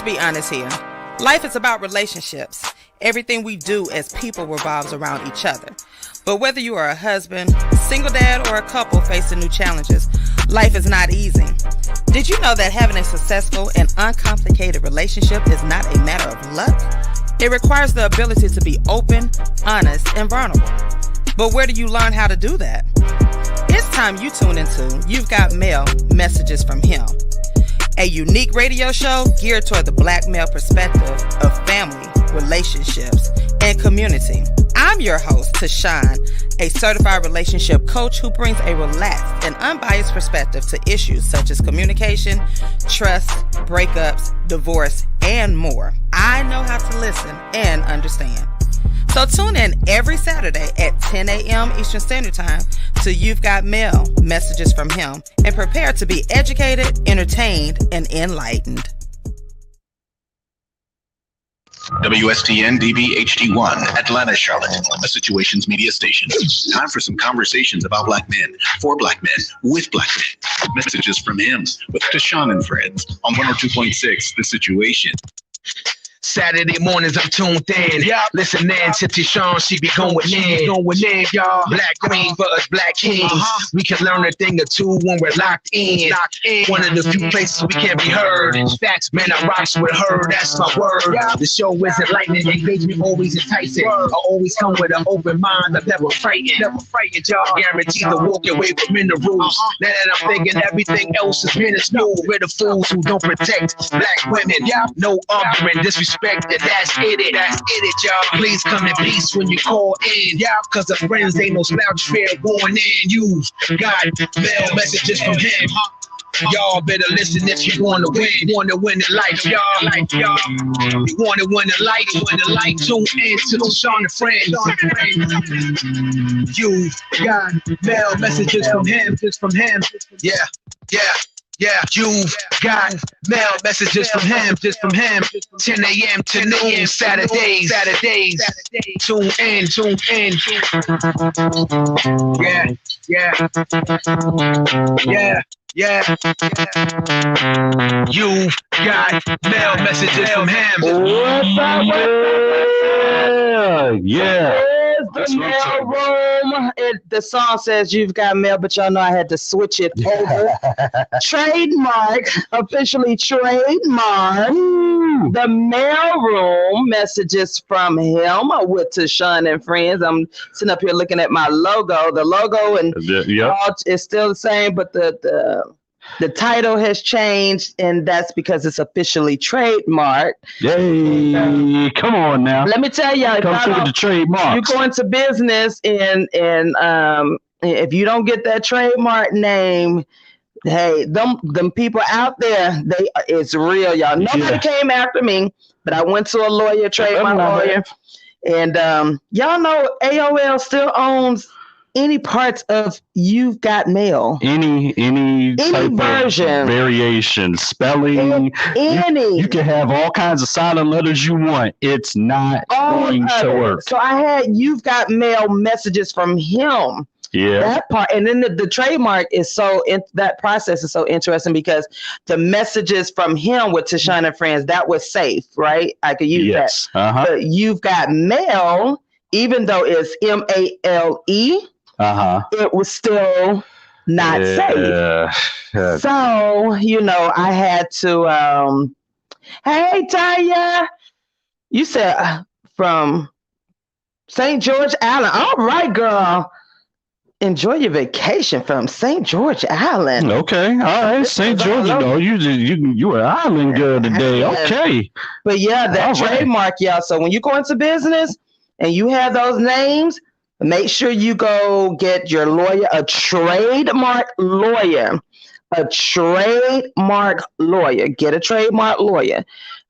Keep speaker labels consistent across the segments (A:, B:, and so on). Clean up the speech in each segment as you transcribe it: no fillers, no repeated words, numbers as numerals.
A: be honest here. Life is about relationships. Everything we do as people revolves around each other. But whether you are a husband, single dad, or a couple facing new challenges, life is not easy. Did you know that having a successful and uncomplicated relationship is not a matter of luck? It requires the ability to be open, honest, and vulnerable. But where do you learn how to do that? It's time you tune into You've Got Mail, Messages from Him, a unique radio show geared toward the Black male perspective of family, relationships, and community. I'm your host, TaShon, a certified relationship coach who brings a relaxed and unbiased perspective to issues such as communication, trust, breakups, divorce, and more. I know how to listen and understand. So tune in every Saturday at 10 a.m. Eastern Standard Time to You've Got Mail, Messages from Him, and prepare to be educated, entertained, and enlightened.
B: WSTN DBHD1, Atlanta, Charlotte, a Situations media station. Time for some conversations about Black men, for Black men, with Black men. Messages from Him with TaShon and Friends on 102.6 The Situation.
C: Saturday mornings I'm tuned in. Listening to TaShon, she be going in, y'all. Black queen for us black kings. We can learn a thing or two when we're locked in. One of the few places we can be heard. Facts, man, I rocks with her, that's my word. The show is enlightening, engagement always enticing. I always come with an open mind, I'm never frightened, y'all. Guaranteed to walk away with minerals. Now that I'm thinking everything else is minuscule. We're the fools who don't protect black women. No argument, disrespect, and that's it, y'all. Please come in peace when you call in, cause the friends ain't no slouch fair going in. You got mail messages from him. Y'all better listen if you want to win. You want to win in life, y'all. You want to win in life. Tune in to TaShon and Friends. You got mail messages from him. Yeah, you've got mail messages from him, 10 a.m. to noon, Saturdays. Tune in. Yeah. You've got mail messages from him.
D: Yeah. The mail room. The song says You've Got Mail, but y'all know I had to switch it over. Officially trademark. The mail room, Messages from Him with TaShon and Friends. I'm sitting up here looking at my logo. The logo and all is still the same, but the title has changed, and that's because it's officially trademarked.
E: Yay! Come on now.
D: Let me tell y'all,
E: the trademark.
D: You go into business, and if you don't get that trademark name, hey, them people out there, it's real, y'all. Nobody came after me, but I went to a lawyer, trademark lawyer, and y'all know AOL still owns any parts of You've Got Mail. Any type version,
E: of variation, spelling. You can have all kinds of silent letters you want. It's not going to work.
D: So I had You've Got Mail Messages from Him.
E: Yeah.
D: That part. And then the trademark is that process is so interesting because the Messages from Him with TaShon and Friends, that was safe, right? I could use that. But You've Got Mail, even though it's MALE, it was still not safe. So, I had to, hey, Tanya, you said from St. George Island. All right, girl. Enjoy your vacation from St. George Island.
E: Okay, all right, St. George. No, you were island girl today. Okay,
D: but that trademark, y'all. So when you go into business and you have those names, make sure you go get your lawyer, a trademark lawyer. Get a trademark lawyer.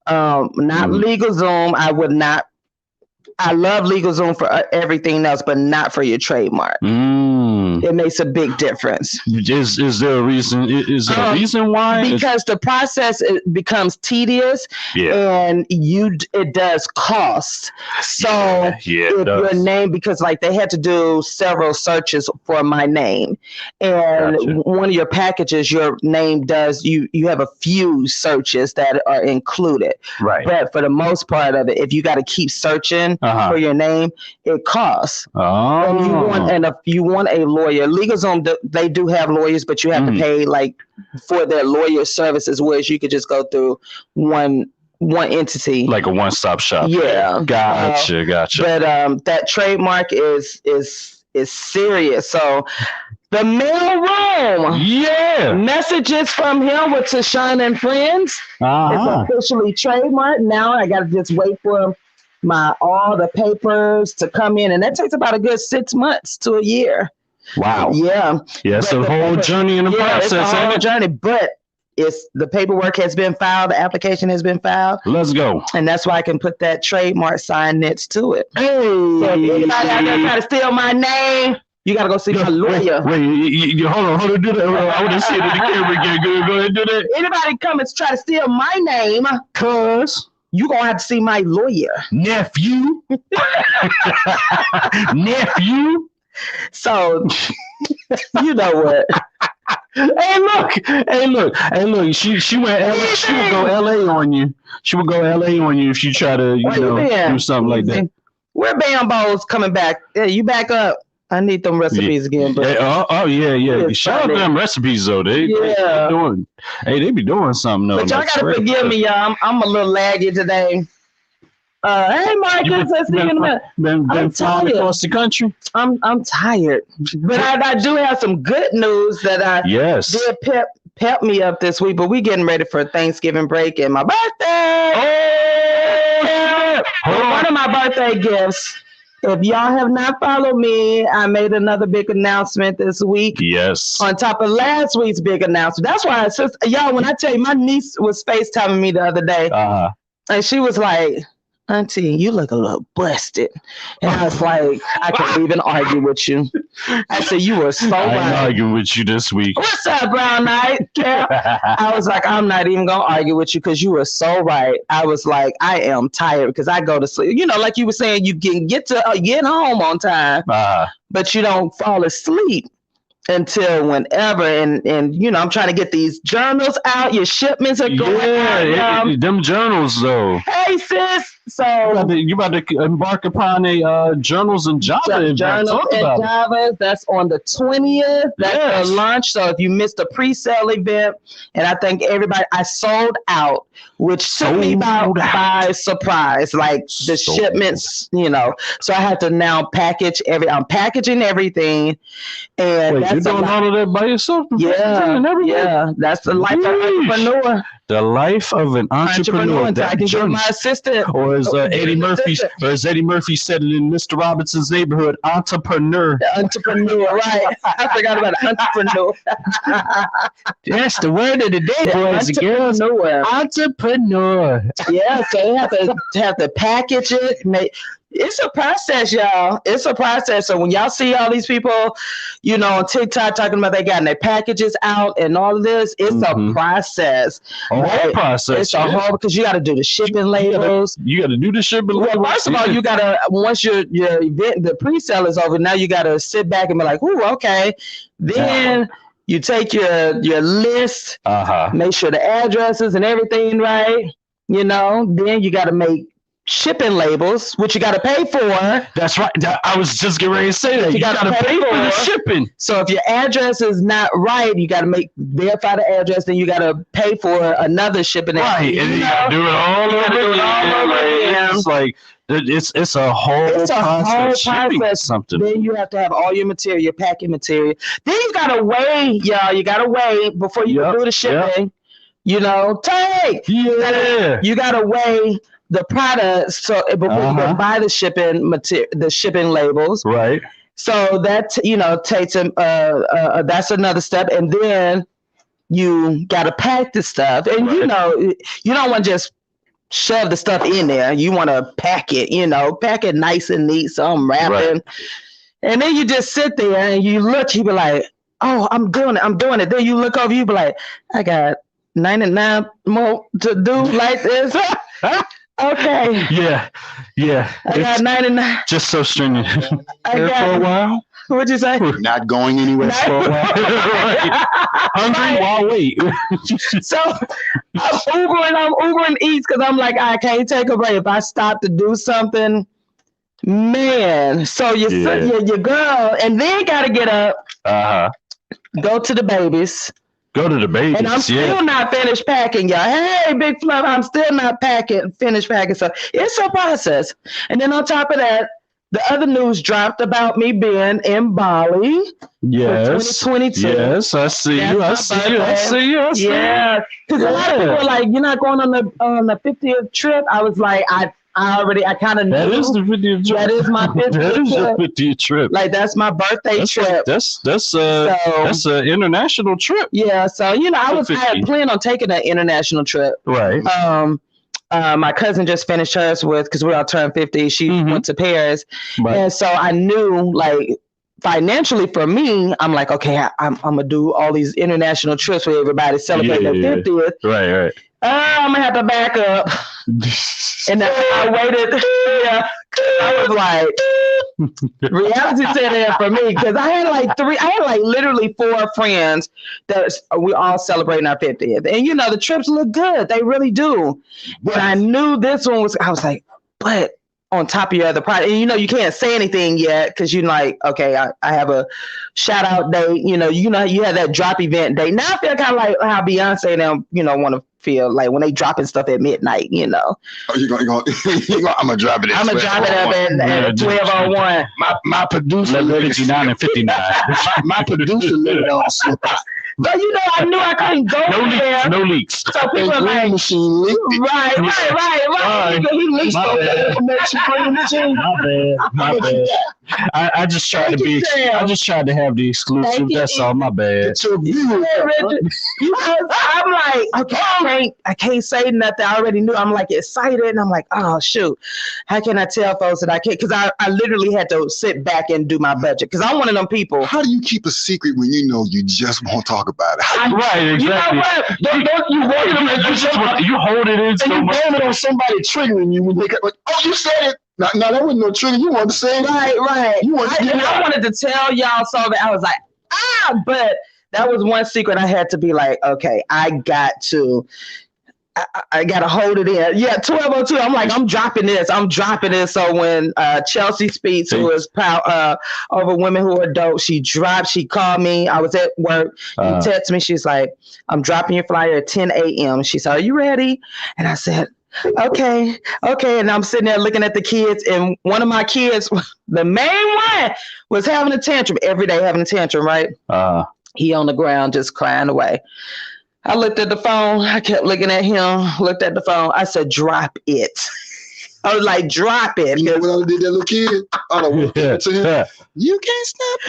D: Not LegalZoom. I would not. I love LegalZoom for everything else, but not for your trademark. it makes a big difference.
E: Is there a reason? Is there a reason why?
D: Because the process becomes tedious, and it does cost. So if your name, because like they had to do several searches for my name, and one of your packages, your name does you have a few searches that are included. Right. But for the most part of it, if you got to keep searching for your name, it costs. And if you want a lawyer, LegalZoom, they do have lawyers, but you have to pay like for their lawyer services, whereas you could just go through one entity, like a one-stop shop. Yeah, gotcha. But that trademark is serious. So the mail room, messages from him with TaShon and friends. It's officially trademarked. Now I got to just wait for all the papers to come in, and that takes about a good 6 months to a year. Wow. Yeah. Yeah. It's a whole journey in the process. It's a whole journey, but the paperwork has been filed, the application has been filed. Let's go. And that's why I can put that trademark sign next to it. Hey. So if anybody out there try to steal my name, you gotta go see my lawyer. Wait, hold on, do that. I want to see it in the camera again. Go ahead and do that. Anybody come and try to steal my name, cuz you gonna have to see my lawyer. Nephew. Nephew. So, you know what? Hey, look. She went LA. She would go LA on you. She would go LA on you if you try to, do something like that. Where Bambo's coming back? Yeah, you back up. I need them recipes again. But yeah. Shout out to them recipes though. They be doing something though. But y'all gotta forgive me, y'all. I'm a little laggy today. Hey, Marcus, been flying across the country. I'm tired, but I do have some good news that I did pep me up this week. But we getting ready for Thanksgiving break and my birthday. One of my birthday gifts. If y'all have not followed me, I made another big announcement this week. Yes. On top of last week's big announcement. That's why y'all, when I tell you, my niece was FaceTiming me the other day, and she was like, Auntie, you look a little busted. And I was like, I can't even argue with you. I said, you were so right. I'm arguing with you this week. What's up, Brown Knight? I was like, I'm not even going to argue with you because you were so right. I was like, I am tired because I go to sleep. You know, like you were saying, you can get home on time, but you don't fall asleep until whenever, and I'm trying to get these journals out. Your shipments are going out. Them journals though. Hey sis, so you about to embark upon a journals and Java. Journals and Java. That's on the 20th. That's the launch. So if you missed the pre-sale event, and I think everybody, I sold out, which took me by surprise. Like the shipments, So I had to now package I'm packaging everything, and that's you doing all of that by yourself? Yeah. That's the life of an entrepreneur. The life of an entrepreneur. I can get my assistant. Or as Eddie Murphy said it in Mr. Robinson's Neighborhood, entrepreneur. Entrepreneur, right. I forgot about entrepreneur. That's the word of the day, boys and girls. Entrepreneur. Yeah, so you have to package it, it's a process, y'all. It's a process. So when y'all see all these people, on TikTok talking about they got their packages out and all of this, it's a process. A whole process. It's a whole, because you got to do the shipping labels. You got to do the shipping labels. Well, first of all, you got to, once your event, the pre-sale is over, now you got to sit back and be like, ooh, okay. Then you take your list, make sure the addresses and everything right, then you got to make shipping labels, which you got to pay for. That's right. I was just getting ready to say that. You got to pay for the shipping. So if your address is not right, you got to verify the address, then you got to pay for another shipping. Right, and you got to do it all over again. It's like it's a whole process. Something. Then you have to have all your material, your packing material. Then you got to weigh, y'all. You got to weigh before you can do the shipping. You got to weigh the products, so before you go buy the shipping material, the shipping labels, right? So that takes that's another step, and then you got to pack the stuff, and you don't want to just shove the stuff in there. You want to pack it, pack it nice and neat. So I'm wrapping. Right. And then you just sit there and you look, you be like, oh, I'm doing it. Then you look over, you be like, I got 99 more to do like this. Okay.
E: Yeah.
D: I got 99.
E: Just so stringent.
D: I got
E: for a while.
D: What'd you say?
B: Not going anywhere for a while.
E: Right. Hungry while wait.
D: So I'm Ubering Eats because I'm like, I can't take a break. If I stop to do something, man. So your girl, and then gotta get up, go to the babies. And I'm still not finished packing, y'all. Hey, Big Fluff, I'm still not finished packing. So it's a process. And then on top of that, the other news dropped about me being in Bali.
E: Yes.
D: 2022.
E: Yes, I see you. I see you.
D: Yeah. Because a lot of people are like, you're not going on the 50th trip. I was like, I kind of knew.
E: That is the 50th trip.
D: That is my 50th
E: That is
D: trip.
E: your 50th trip.
D: Like, that's my birthday trip.
E: That's an international trip.
D: Yeah, so, I had planned on taking an international trip.
E: Right.
D: My cousin just finished hers because we all turned 50. She went to Paris. Right. And so I knew, like, financially for me, I'm like, okay, I'm going to do all these international trips where everybody celebrating their 50th.
E: Right.
D: I'm going to have to back up. And I waited. Yeah. I was like, reality set in for me because I had literally 4 friends that we all celebrating our 50th. And the trips look good. They really do. But I knew this one I was like, but on top of your other project, and you can't say anything yet because you're like, okay, I have a shout out date. You had that drop event date. Now I feel kind of like how Beyonce and them, want to feel like when they dropping stuff at midnight, Oh,
B: I'm gonna drop it.
D: I'm gonna drop it up at 12:01.
B: My producer
E: let you down at 59.
B: my producer let it all slip out.
D: But I knew I couldn't go there.
E: No leaks.
D: So people are like,
B: machine leaked it.
D: Right. He leaked
E: My bad. I just tried to be. I just tried to have the exclusive. That's all. My bad.
D: I'm like, okay, I can't say nothing. I already knew. I'm like excited, and I'm like, oh shoot, how can I tell folks that I can't? Because I literally had to sit back and do my budget because I'm one of them people.
B: How do you keep a secret when you just won't talk about it?
E: Right, exactly. You hold it in so much.
B: You blame it on somebody triggering you when they get like, oh, you said it. No, that wasn't no trigger. You wanted to say it.
D: Right. I wanted to tell y'all so that I was like, but that was one secret I had to be like, okay, I got to hold it in. Yeah, 12:02. I'm like, I'm dropping this. So when Chelsea Speaks, who is over women who are dope, she called me. I was at work. She texted me. She's like, I'm dropping your flyer at 10 a.m. She said, are you ready? And I said, okay. And I'm sitting there looking at the kids, and one of my kids, the main one, was having a tantrum every day, right? He on the ground just crying away. I looked at the phone. I kept looking at him, looked at the phone. I said, drop it. I was like, drop it.
B: You know what I did that little kid? I don't want to to him. You can't stop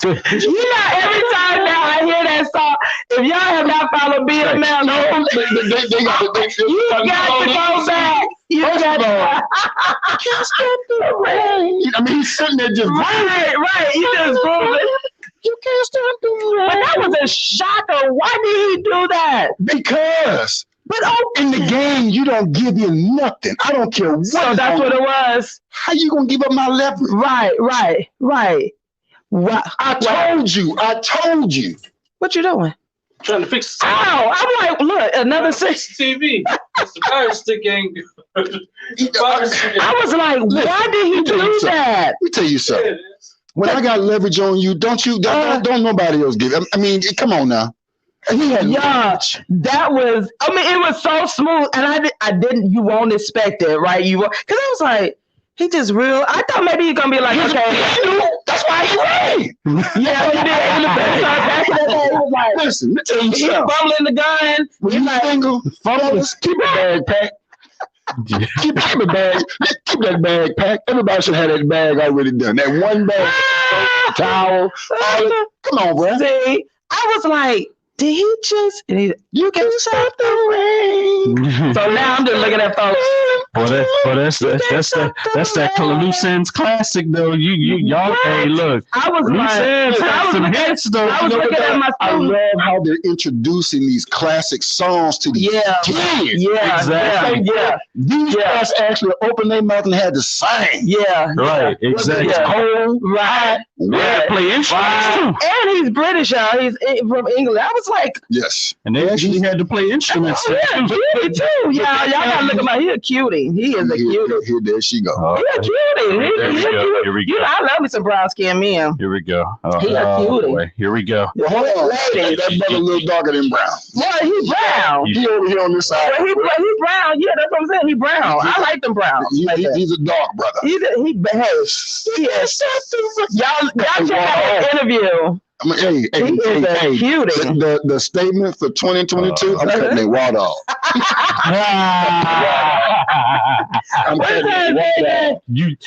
D: every time now I hear that song, if y'all have not followed BML, you got to go back. You got to.
B: Can't stop the rain. I mean, he's sitting there just
D: right. You just moving.
B: You can't stop the rain.
D: But that was a shocker. Why did he do that?
B: Because. But in the game, you don't give you nothing. I don't care what.
D: So that's what it was.
B: How you gonna give up my leverage?
D: Right.
B: I told you.
D: What you doing?
F: Trying to fix it.
D: Oh, I'm like, look, another
F: TV. It's the fire stick ain't good.
D: I was like, why did he do that?
B: Let me tell you something. When I got leverage on you, don't nobody else give it. I mean, come on now.
D: That was, it was so smooth, and I didn't, you won't expect it, right? Because I was like, he just real. I thought maybe he's gonna be like, okay,
B: that's why he ran.
D: Yeah, he did. In the back of the day, he was like,
B: listen, let me tell you
D: he was bumbling the gun.
B: When you single, fellas, keep a bag packed. Keep a bag. Keep that bag packed. Everybody should have that bag already done. That one bag, towel. Come on, bro.
D: See, I was like, did he just? You can stop the rain. So now I'm just looking at folks.
E: That's that Lissen's classic though. Y'all hey look.
D: I was some hits though. I was looking at my
G: I love how they're introducing these classic songs to these kids.
D: Yeah, exactly.
G: These guys actually opened their mouth and had to sing.
D: Yeah,
E: right, exactly.
G: Cold,
D: right.
E: Play instruments too.
D: And he's British, y'all. He's from England. I was like,
G: yes,
E: and they actually had to play instruments.
D: Yeah, cutie too. Y'all gotta look at he a cutie. He is a cutie.
G: Here, there she go.
D: He a cutie.
E: Here we go.
D: I love me some brown skin men.
E: Here we go.
D: He a cutie.
E: Boy. Here we go.
G: Well, hold on. That brother a little darker than brown.
D: Well, he's brown.
G: He over here on this side.
D: Well, he brown. Yeah, that's what I'm saying. He brown. I like them brown.
G: He's a dark brother.
D: He is. Y'all check out his interview.
G: Hey, cutie. The statement for 2022, I'm cutting their water off. I'm cutting their water off.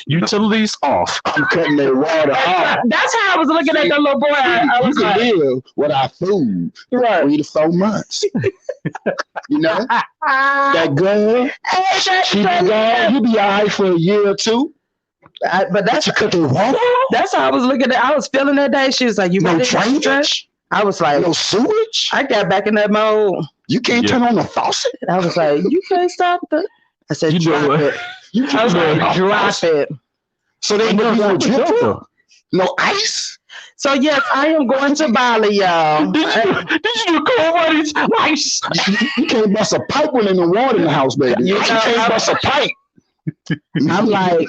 E: Utilities off.
G: I'm cutting their water off.
D: That's how I was looking at that little boy. I was
G: like, live without food for 3 to 4 months. You know? That girl, she be gone. You be all right for a year or two.
D: But that's how I was looking at. I was feeling that day. She was like, "You
G: no drainage."
D: I was like,
G: "No sewage."
D: I got back in that mode.
G: You can't turn on the faucet.
D: I was like, "You can't stop it." I said, "Drop it." I was like, "Drop it."
G: So they no drip, no ice.
D: So yes, I am going to Bali, y'all.
E: Did you call what ice?
G: You can't bust a pipe when there's no water in the house, baby. You can't bust a pipe.
D: I'm like,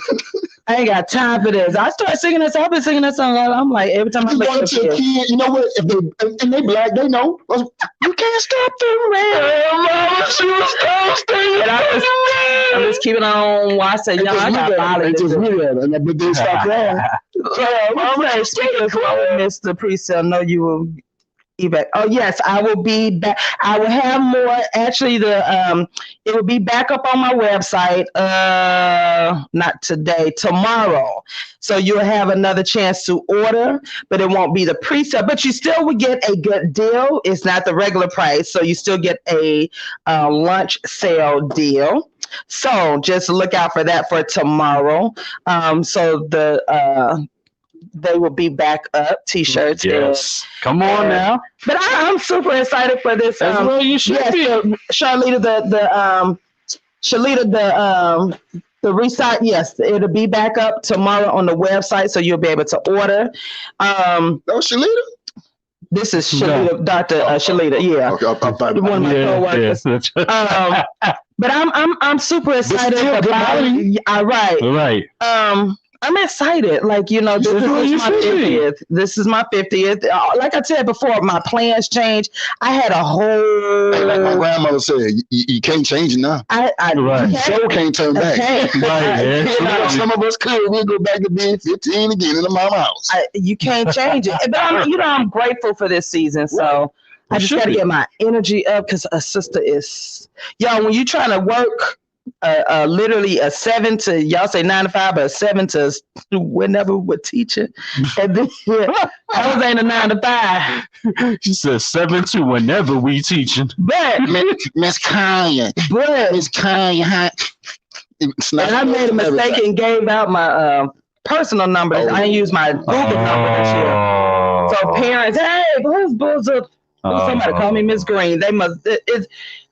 D: I ain't got time for this. I started singing that song. I've been singing that song. I'm like, every time I look at a kid,
G: you know what? If they black, they know. You can't stop the rain.
D: I'm just keeping on. I say, y'all, I got Bali.
G: But they stop wrong.
D: I'm like, speaking of Mr. Pre-sale, know you will. Back. Oh yes, I will be back. I will have more. Actually, it will be back up on my website. Not today, tomorrow. So you'll have another chance to order, but it won't be the pre-sale. But you still will get a good deal. It's not the regular price, so you still get a lunch sale deal. So just look out for that for tomorrow. So they will be back up, t-shirts.
E: Yes. Come on now.
D: But I'm super excited for this.
E: As well you should be.
D: Sharlita, the recite, yes, it'll be back up tomorrow on the website, so you'll be able to order.
G: That was Shalita?
D: This is Shalita, Dr. Shalita, yeah.
G: Okay,
D: one of my co-workers. But I'm super excited about it. Right. I'm excited. Like, you know, this is my 50th. This is my 50th. Like I said before, my plans changed. I had a whole...
G: Like my grandmother said, you can't change it now.
D: You
G: so can't turn back.
E: Right.
G: Some of us could. We'll go back to being 15 again in the mama house.
D: You can't change it. But I'm grateful for this season. So I just got to get my energy up because a sister is... Y'all, when you're trying to work... literally a 7 to y'all say 9 to 5, but a 7 to whenever we're teaching, and then I was ain't a 9 to 5.
E: She said 7 to whenever we teaching.
D: But
G: Miss Kaya,
D: and I made a mistake and gave out my personal number. I didn't use my Google number this year. So parents, hey, who's Bull's somebody call me Miss Green. They must.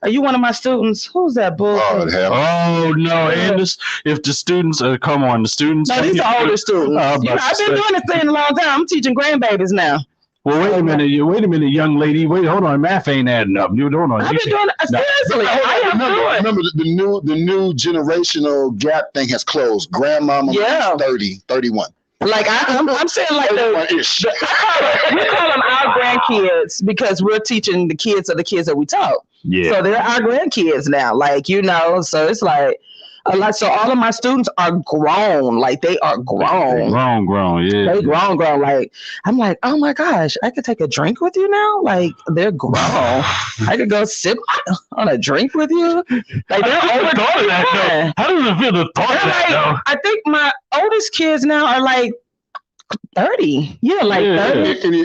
D: Are you one of my students? Who's that bull?
E: Oh no! And if the students come on, the students.
D: No, these are older students. I've been doing this thing a long time. I'm teaching grandbabies now.
E: Well, wait a minute, young lady. Wait, hold on. Math ain't adding up. You don't know.
D: I've been doing it seriously.
G: Remember the new generational gap thing has closed. Grandmama is 30, 31.
D: Like I'm saying, like we call them our grandkids because we're teaching the kids of the kids that we taught.
E: Yeah.
D: So they're our grandkids now. Like, you know, so it's like so all of my students are grown. Like, they are grown.
E: Grown. Yeah.
D: They grown. Like, I'm like, oh my gosh, I could take a drink with you now. Like, they're grown. I could go sip on a drink with you. Like, they're older.
E: How does it feel to thought that though?
D: I think my oldest kids now are like 30. Yeah, like 30.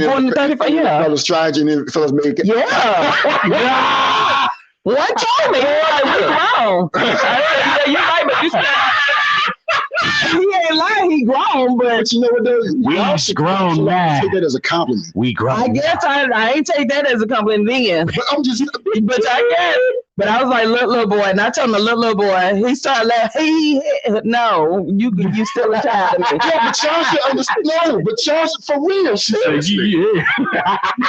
G: More than 35. Yeah. Fellas trying and fellas make it.
D: Yeah. One told me, like, we grown. I said, yeah, you right, but you said he ain't lying, he grown, but
G: you know what though?
E: We's grown now.
G: Take that as a compliment.
E: We grown.
D: I guess I ain't take that as a compliment then.
G: But I'm just
D: But I guess. But I was like, look, little boy, and I told him, little boy. He started laughing. No, you still a child to me.
G: Yeah, but y'all should understand. No, but y'all should, for real.
E: Yeah.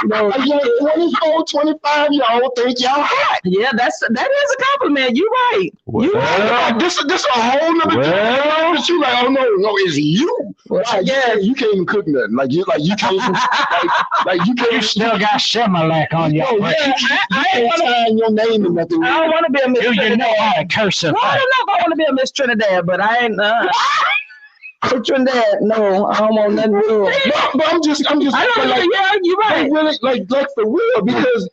G: No, 24, 25-year-old think y'all hot.
D: Yeah, that is a compliment. You right. You right.
G: This a whole nother thing. But you like, oh no, it's you.
D: Well,
G: like, yeah, you can't even cook nothing. Like you can't even, like you can't.
E: You still got Shemalak on your
G: plate. I ain't sign your name and nothing.
D: I don't want to be a Miss Trinidad.
E: You know how to curse him.
D: Well, I don't know if I want to be a Miss Trinidad, but I ain't. Trinidad, no, I don't want nothing to do.
G: But I'm just. I don't know.
D: Like, yeah, you're right.
G: Really, like for real, because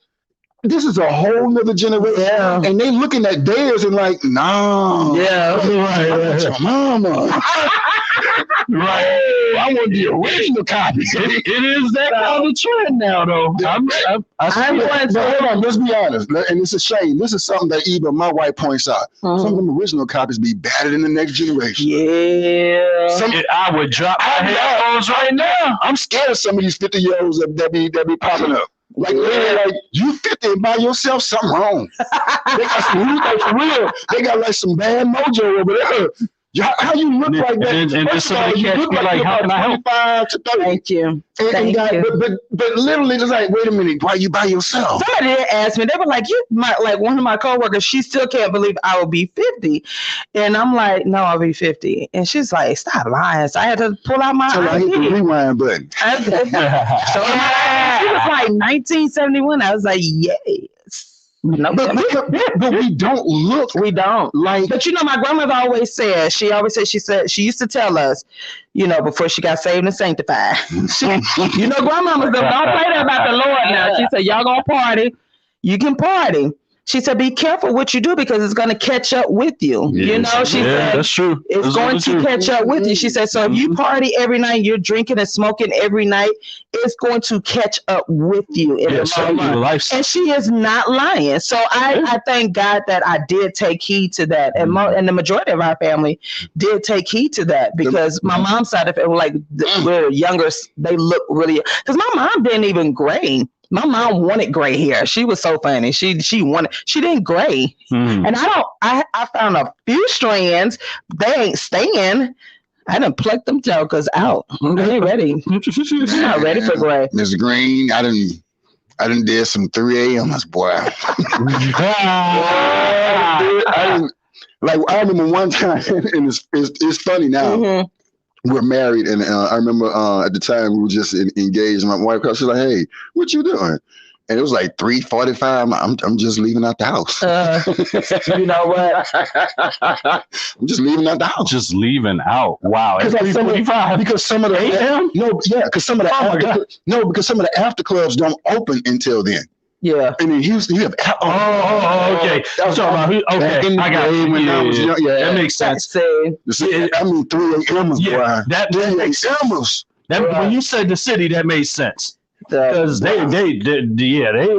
G: this is a whole nother generation, and they looking at theirs and like, nah,
E: right.
G: Your mama.
E: Right.
G: I want the original copy.
E: It is that kind of trend now, though.
G: Hold on, let's be honest. And it's a shame. This is something that even my wife points out. Some of them original copies be better than the next generation.
D: Yeah.
E: I would drop my headphones right now.
G: I'm scared of some of these 50-year-olds that be popping up. Like, like you 50 and by yourself, something wrong. They got some, like, for real. They got like some bad mojo over there. How you look like that?
E: And just somebody catch me like, how can I help?
G: 25 to 30.
D: Thank you.
G: But literally, just like, wait a minute, why you by yourself?
D: Somebody did ask me. They were like, like one of my coworkers. She still can't believe I will be 50, and I'm like, no, I'll be 50. And she's like, stop lying. So I had to pull out my.
G: So I hit the rewind button.
D: So she was like 1971. I was like, yay. No,
G: but we don't look.
D: We don't like. But you know, my grandmother always said. She used to tell us, before she got saved and sanctified. Grandmamas don't play that about the Lord now. She said, y'all gonna party. You can party. She said, be careful what you do because it's going to catch up with you.
E: Yes.
D: She said,
E: that's true.
D: It's going to catch up with you. She said, so if you party every night, you're drinking and smoking every night, it's going to catch up with you. And she is not lying. So I thank God that I did take heed to that. And the majority of our family did take heed to that because my mom's side of it, like we're younger, they look really, because my mom didn't even gray. My mom wanted gray hair. She was so funny. She didn't gray. And I found a few strands. They ain't staying. I done plucked them jokers out. They ain't ready. They're not ready for gray.
G: Ms. Green, I done did some 3 a.m.s, boy. I remember one time, and it's funny now. We're married, and I remember at the time we were just engaged. My wife called. She's like, "Hey, what you doing?" And it was like 3:45. I'm just leaving out the house.
D: You know what?
G: I'm just leaving out the house.
E: Just leaving out. Wow.
G: Because some of the after clubs don't open until then.
D: Yeah.
G: And in Houston, you have
E: okay. I got you. That makes sense.
G: I mean, 3 a.m.
E: Yeah, that makes sense. When you said the city, that made sense. Because they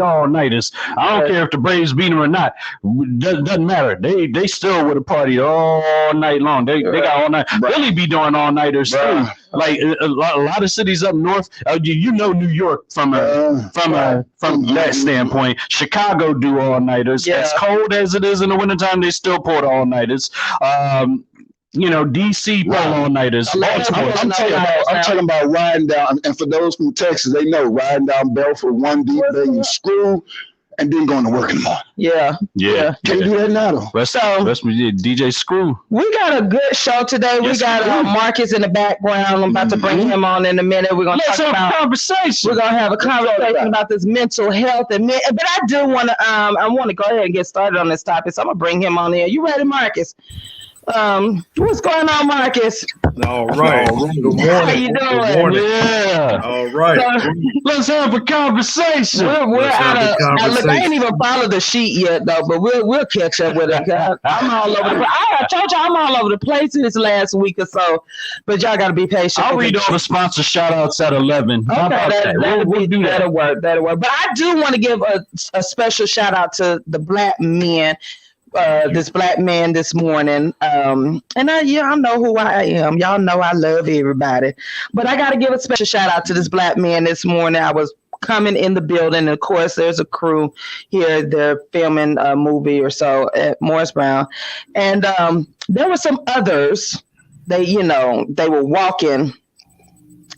E: all nighters. I don't care if the Braves beat them or not. Doesn't matter. They still would have partied all night long. They got all night. Really be doing all nighters too. Like a lot of cities up north. New York from that standpoint. Chicago do all nighters. Yeah. As cold as it is in the wintertime, they still pull all nighters. DC pull all nighters.
G: I'm talking about riding down, and for those from Texas, they know riding down Belford, one deep, then you screw, and then going to work in the morning.
D: Yeah.
G: Can't do that now though.
E: That's DJ Screw.
D: We got a good show today. We got Marcus in the background. I'm about to bring him on in a minute. We're gonna talk about conversation. We're gonna have a conversation about this mental health but I do want to go ahead and get started on this topic. So I'm gonna bring him on in. You ready, Marcus? What's going on, Marcus?
H: All right. Good morning.
D: How you doing?
H: Good morning.
E: Yeah.
H: All right.
D: So,
E: let's have a conversation.
D: We're out of. Look, I ain't even followed the sheet yet though, but we'll catch up with it. I'm all over the. I told you I'm all over the place this last week or so, but y'all got to be patient.
E: I'll read all the sponsor shout outs at 11.
D: Okay, that'll work. But I do want to give a special shout out to the black men. This black man this morning, and y'all know who I am. Y'all know I love everybody, but I got to give a special shout out to this black man this morning. I was coming in the building, and of course, there's a crew here. They're filming a movie or so at Morris Brown, and there were some others. They were walking,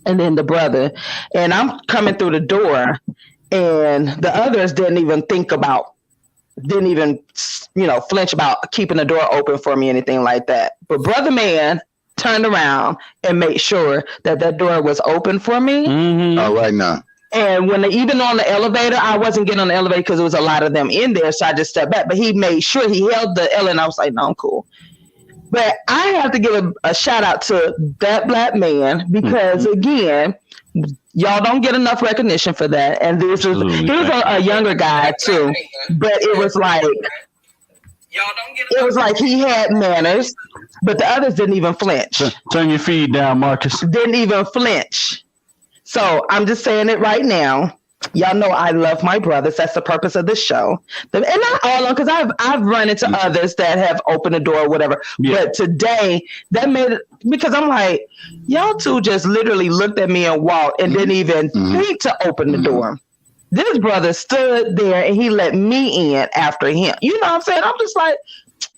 D: and then the brother, and I'm coming through the door, and the others didn't even flinch about keeping the door open for me, anything like that. But brother man turned around and made sure that door was open for me.
G: Mm-hmm. All right now.
D: And when even on the elevator, I wasn't getting on the elevator because there was a lot of them in there. So I just stepped back, but he made sure he held the L, and I was like, no, I'm cool. But I have to give a shout out to that black man because again, y'all don't get enough recognition for that. And he was a younger guy too, but it was like he had manners, but the others didn't even flinch.
E: Turn your feed down, Marcus.
D: Didn't even flinch. So I'm just saying it right now. Y'all know I love my brothers. That's the purpose of this show. And not all of them, because I've run into others that have opened the door or whatever. Yeah. But today, that made it, because I'm like, y'all two just literally looked at me and walked and didn't even think to open the door. This brother stood there and he let me in after him. You know what I'm saying? I'm just like,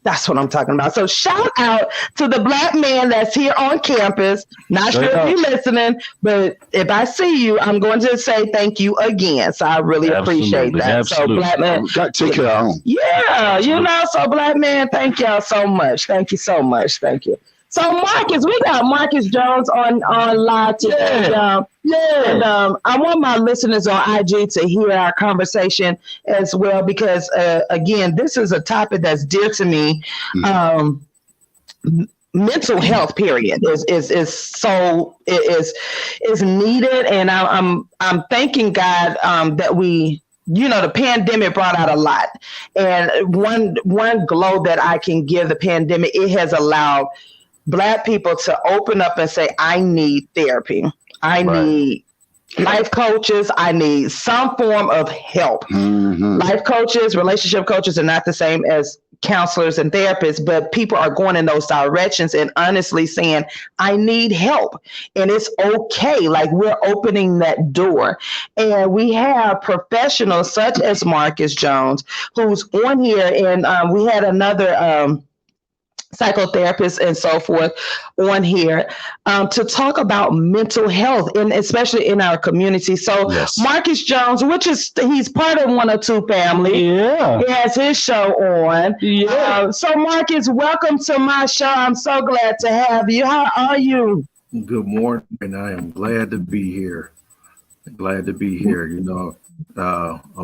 D: that's what I'm talking about. So shout out to the black man that's here on campus. Not sure if you're listening, but if I see you, I'm going to say thank you again. So I really appreciate that.
E: Absolutely.
D: So black man,
G: got to take care of our own.
D: Yeah, so black man, thank y'all so much. Thank you so much. Thank you. So Marcus, we got Marcus Jones on live today. And I want my listeners on IG to hear our conversation as well, because again, this is a topic that's dear to me. Mental health, period, is needed, and I'm thanking God that we. The pandemic brought out a lot, and one glow that I can give the pandemic, it has allowed Black people to open up and say, I need therapy. I need life coaches. I need some form of help. Life coaches, relationship coaches are not the same as counselors and therapists, but people are going in those directions and honestly saying, I need help. And it's okay. Like, we're opening that door. And we have professionals such as Marcus Jones, who's on here. And we had another psychotherapists and so forth on here to talk about mental health, and especially in our community. So Marcus Jones, he's part of 102 family. Yeah. He has his show on. Yeah. So Marcus, welcome to my show. I'm so glad to have you. How are you?
H: Good morning. I am glad to be here. I'm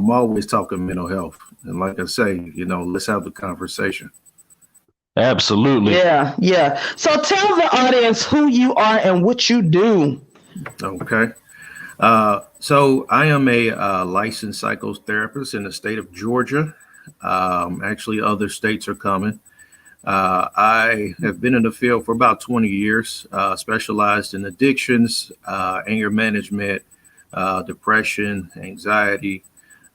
H: always talking mental health. And like I say, let's have the conversation.
E: Absolutely.
D: Yeah. So tell the audience who you are and what you do.
H: Okay. So I am a licensed psychotherapist in the state of Georgia. Actually, other states are coming. I have been in the field for about 20 years, specialized in addictions, anger management, depression, anxiety.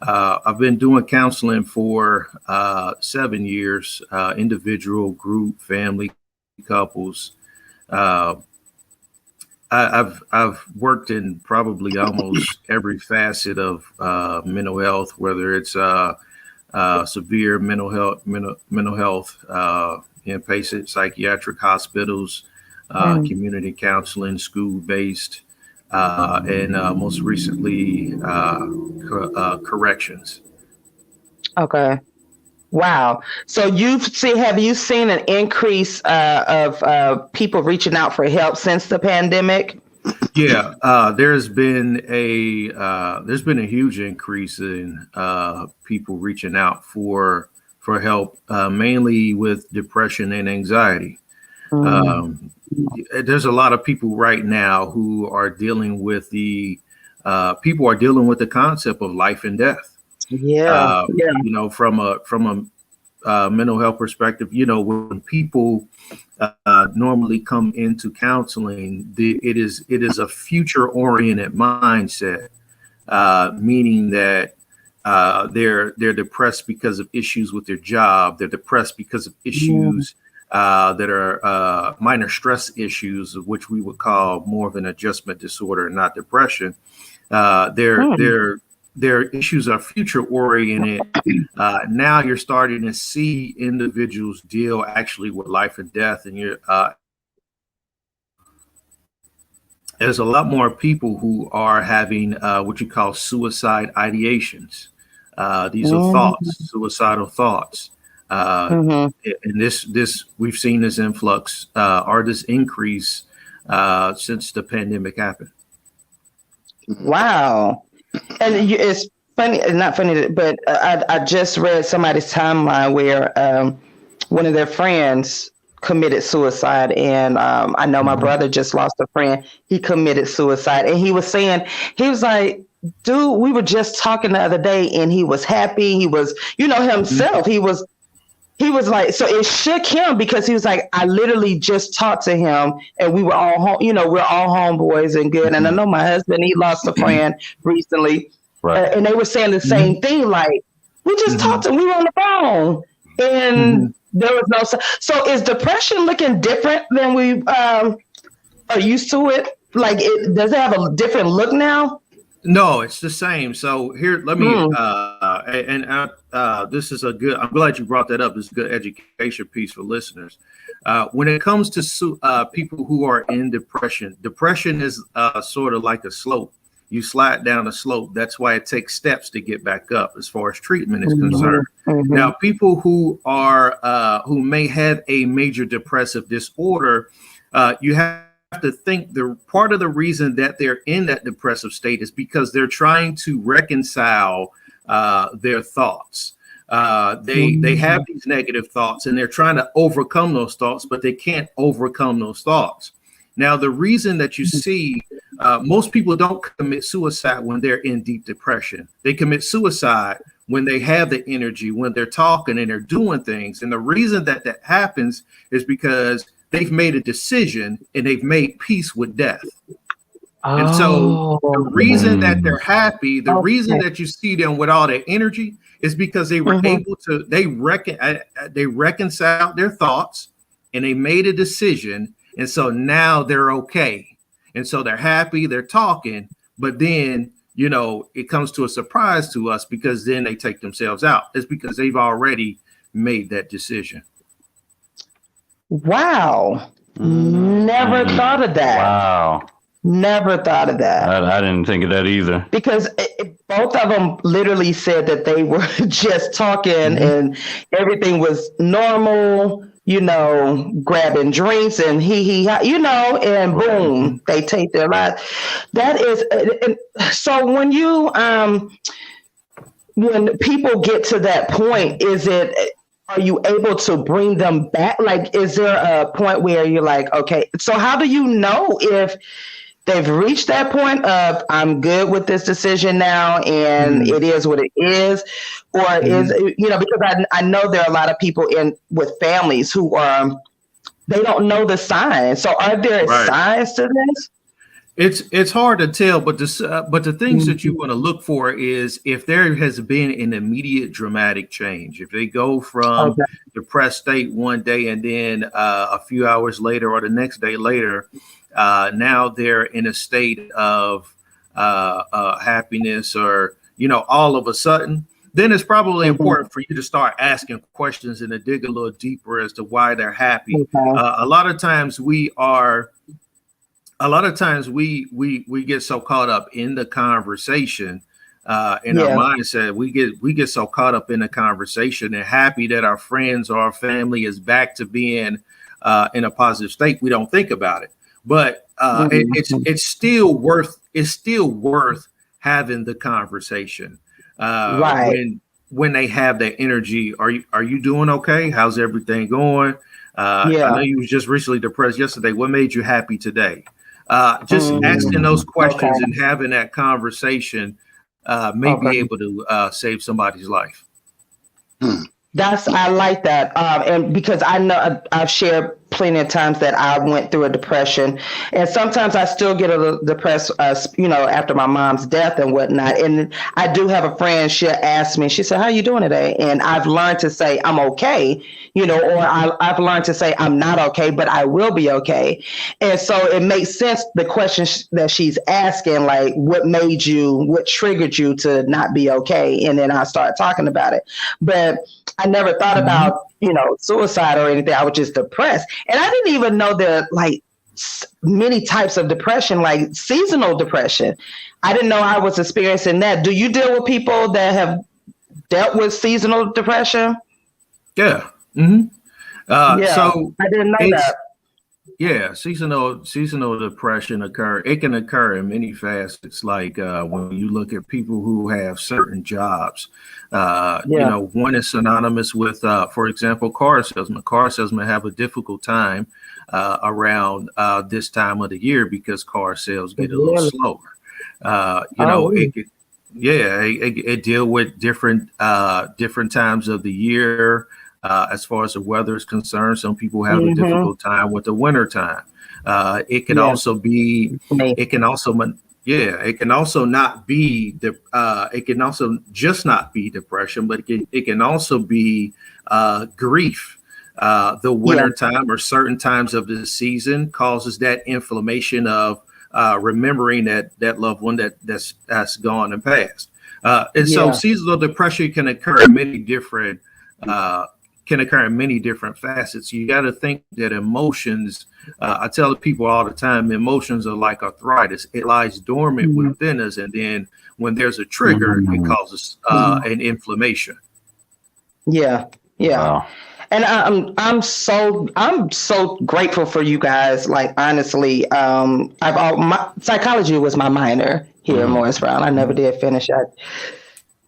H: I've been doing counseling for 7 years, individual, group, family, couples. I've worked in probably almost every facet of mental health, whether it's severe mental health, inpatient psychiatric hospitals, community counseling, school-based, and most recently corrections.
D: Okay. Wow. So have you seen an increase of people reaching out for help since the pandemic?
H: Yeah, there's been a huge increase in people reaching out for help, mainly with depression and anxiety. There's a lot of people right now who are dealing with the concept of life and death.
D: Yeah.
H: You know, from a mental health perspective, you know, when people normally come into counseling, it is a future oriented mindset, meaning that they're depressed because of issues with their job. They're depressed because of issues that are minor stress issues, which we would call more of an adjustment disorder, not depression. Their issues are future oriented. Now you're starting to see individuals deal actually with life and death, and there's a lot more people who are having what you call suicide ideations. These are thoughts, suicidal thoughts. And this we've seen this influx or this increase since the pandemic happened.
D: Wow. And it's funny, not funny, but I just read somebody's timeline where one of their friends committed suicide. And I know my brother just lost a friend. He committed suicide. And he was saying, he was like, dude, we were just talking the other day and he was happy. He was, you know, himself. He was like, so it shook him because he was like, I literally just talked to him and we were all home, you know, we're all homeboys and good. And I know my husband, he lost a friend recently. Right. And they were saying the same thing. Like, we just talked to him, we were on the phone and there was no, so is depression looking different than we are used to it? Like, does it have a different look now?
H: No, it's the same. So here, let me, this is a good, I'm glad you brought that up. It's a good education piece for listeners. When it comes to people who are in depression is sort of like a slope. You slide down a slope. That's why it takes steps to get back up as far as treatment is concerned. Now, people who are, who may have a major depressive disorder, you have to think the part of the reason that they're in that depressive state is because they're trying to reconcile their thoughts. They have these negative thoughts and they're trying to overcome those thoughts, but they can't overcome those thoughts. Now, the reason that you see most people don't commit suicide when they're in deep depression. They commit suicide when they have the energy, when they're talking and they're doing things. And the reason that that happens is because they've made a decision and they've made peace with death. And so the reason that they're happy, the reason that you see them with all their energy is because they were able to, they reconciled their thoughts and they made a decision. And so now they're okay. And so they're happy, they're talking, but then, you know, it comes to a surprise to us because then they take themselves out. It's because they've already made that decision.
D: Wow. Never thought of that.
E: Wow.
D: Never thought of that.
E: I didn't think of that either.
D: Because both of them literally said that they were just talking and everything was normal, you know, grabbing drinks and you know, and boom, they take their lives. That is, so when you, when people get to that point, are you able to bring them back? Like, is there a point where you're like, okay, so how do you know if they've reached that point of I'm good with this decision now and it is what it is? Or is, you know, because I know there are a lot of people with families who they don't know the signs. So are there signs to this?
H: It's hard to tell, but the things that you want to look for is if there has been an immediate dramatic change. If they go from depressed state one day and then a few hours later or the next day later, now they're in a state of happiness or, you know, all of a sudden, then it's probably important for you to start asking questions and to dig a little deeper as to why they're happy. A lot of times we get so caught up in the conversation, in our mindset, we get so caught up in the conversation and happy that our friends or our family is back to being in a positive state. We don't think about it, but it's still worth having the conversation. When they have that energy. Are you doing okay? How's everything going?
A: I
H: know you was just recently depressed yesterday. What made you happy today? Just asking those questions and having that conversation may be able to save somebody's life.
D: I like that. And because I know I've shared plenty of times that I went through a depression, and sometimes I still get a little depressed, after my mom's death and whatnot. And I do have a friend, she'll ask me, she said, "How are you doing today?" And I've learned to say, "I'm okay," or I've learned to say, "I'm not okay, but I will be okay." And so it makes sense, the question that she's asking, like, what triggered you to not be okay? And then I start talking about it. But I never thought about, suicide or anything. I was just depressed. And I didn't even know there like many types of depression, like seasonal depression. I didn't know I was experiencing that. Do you deal with people that have dealt with seasonal depression?
H: Yeah.
D: So
H: I
D: didn't know that.
H: Yeah, seasonal depression it can occur in many facets. Like when you look at people who have certain jobs, one is synonymous with, for example, car salesmen. Car salesmen have a difficult time around this time of the year because car sales get a little slower. It deal with different times of the year. As far as the weather is concerned, some people have a difficult time with the winter time. It can also be, it can also not be it can also just not be depression, but it can also be grief. The winter time or certain times of the season causes that inflammation of remembering that loved one that's gone and passed. So seasonal depression can occur in many different facets. You got to think that emotions, I tell people all the time, emotions are like arthritis. It lies dormant within us. And then when there's a trigger, it causes an inflammation.
D: Yeah. Wow. And I'm so grateful for you guys. Like, honestly, my psychology was my minor here at Morris Brown. I never did finish.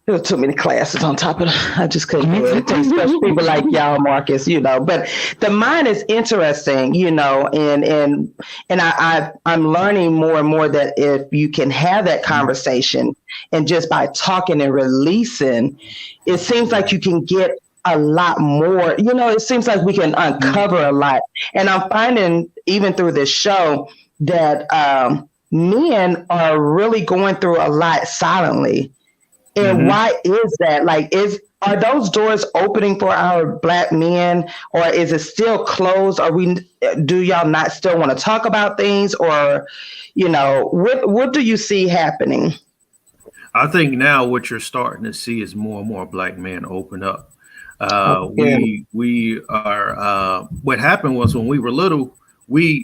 D: There were too many classes on top of it. I just couldn't do it. It takes special people like y'all, Marcus, But the mind is interesting, and I'm learning more and more that if you can have that conversation and just by talking and releasing, it seems like you can get a lot more. It seems like we can uncover a lot. And I'm finding even through this show that men are really going through a lot silently. And why is that? Like, are those doors opening for our Black men, or is it still closed? Do y'all not still want to talk about things, or, what do you see happening?
H: I think now what you're starting to see is more and more Black men open up. We are. What happened was when we were little,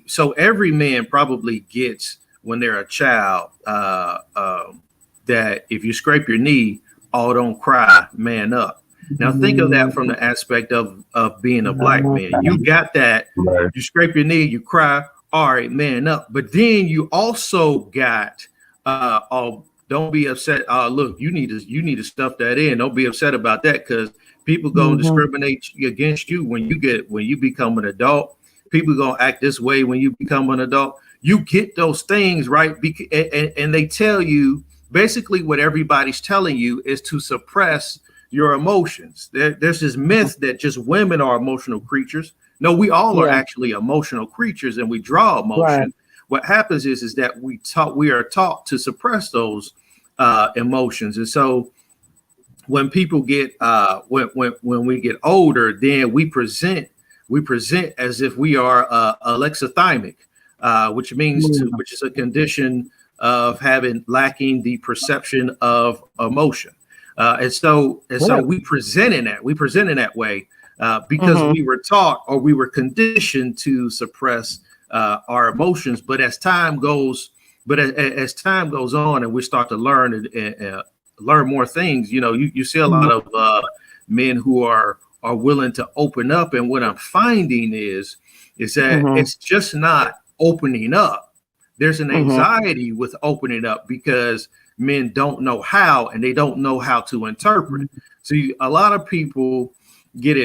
H: so every man probably gets when they're a child. That if you scrape your knee, don't cry, man up. Now think of that from the aspect of being a Black man. You got that, you scrape your knee, you cry, all right, man up. But then you also got, don't be upset. Look, you need to stuff that in. Don't be upset about that, because people gonna discriminate against you when you become an adult. People gonna act this way when you become an adult. You get those things, right? And they tell you, basically what everybody's telling you is to suppress your emotions. There's this myth that just women are emotional creatures. No, we all are actually emotional creatures, and we draw emotion. Right. What happens is that we are taught to suppress those emotions. And so when people get when we get older, then we present as if we are alexithymic, which is a condition of lacking the perception of emotion. And so we present in that way because we were taught or we were conditioned to suppress our emotions. But as time goes on and we start to learn and learn more things, you see a lot of men who are willing to open up. And what I'm finding is that it's just not opening up. There's an anxiety with opening up because men don't know how, and they don't know how to interpret. So a lot of people get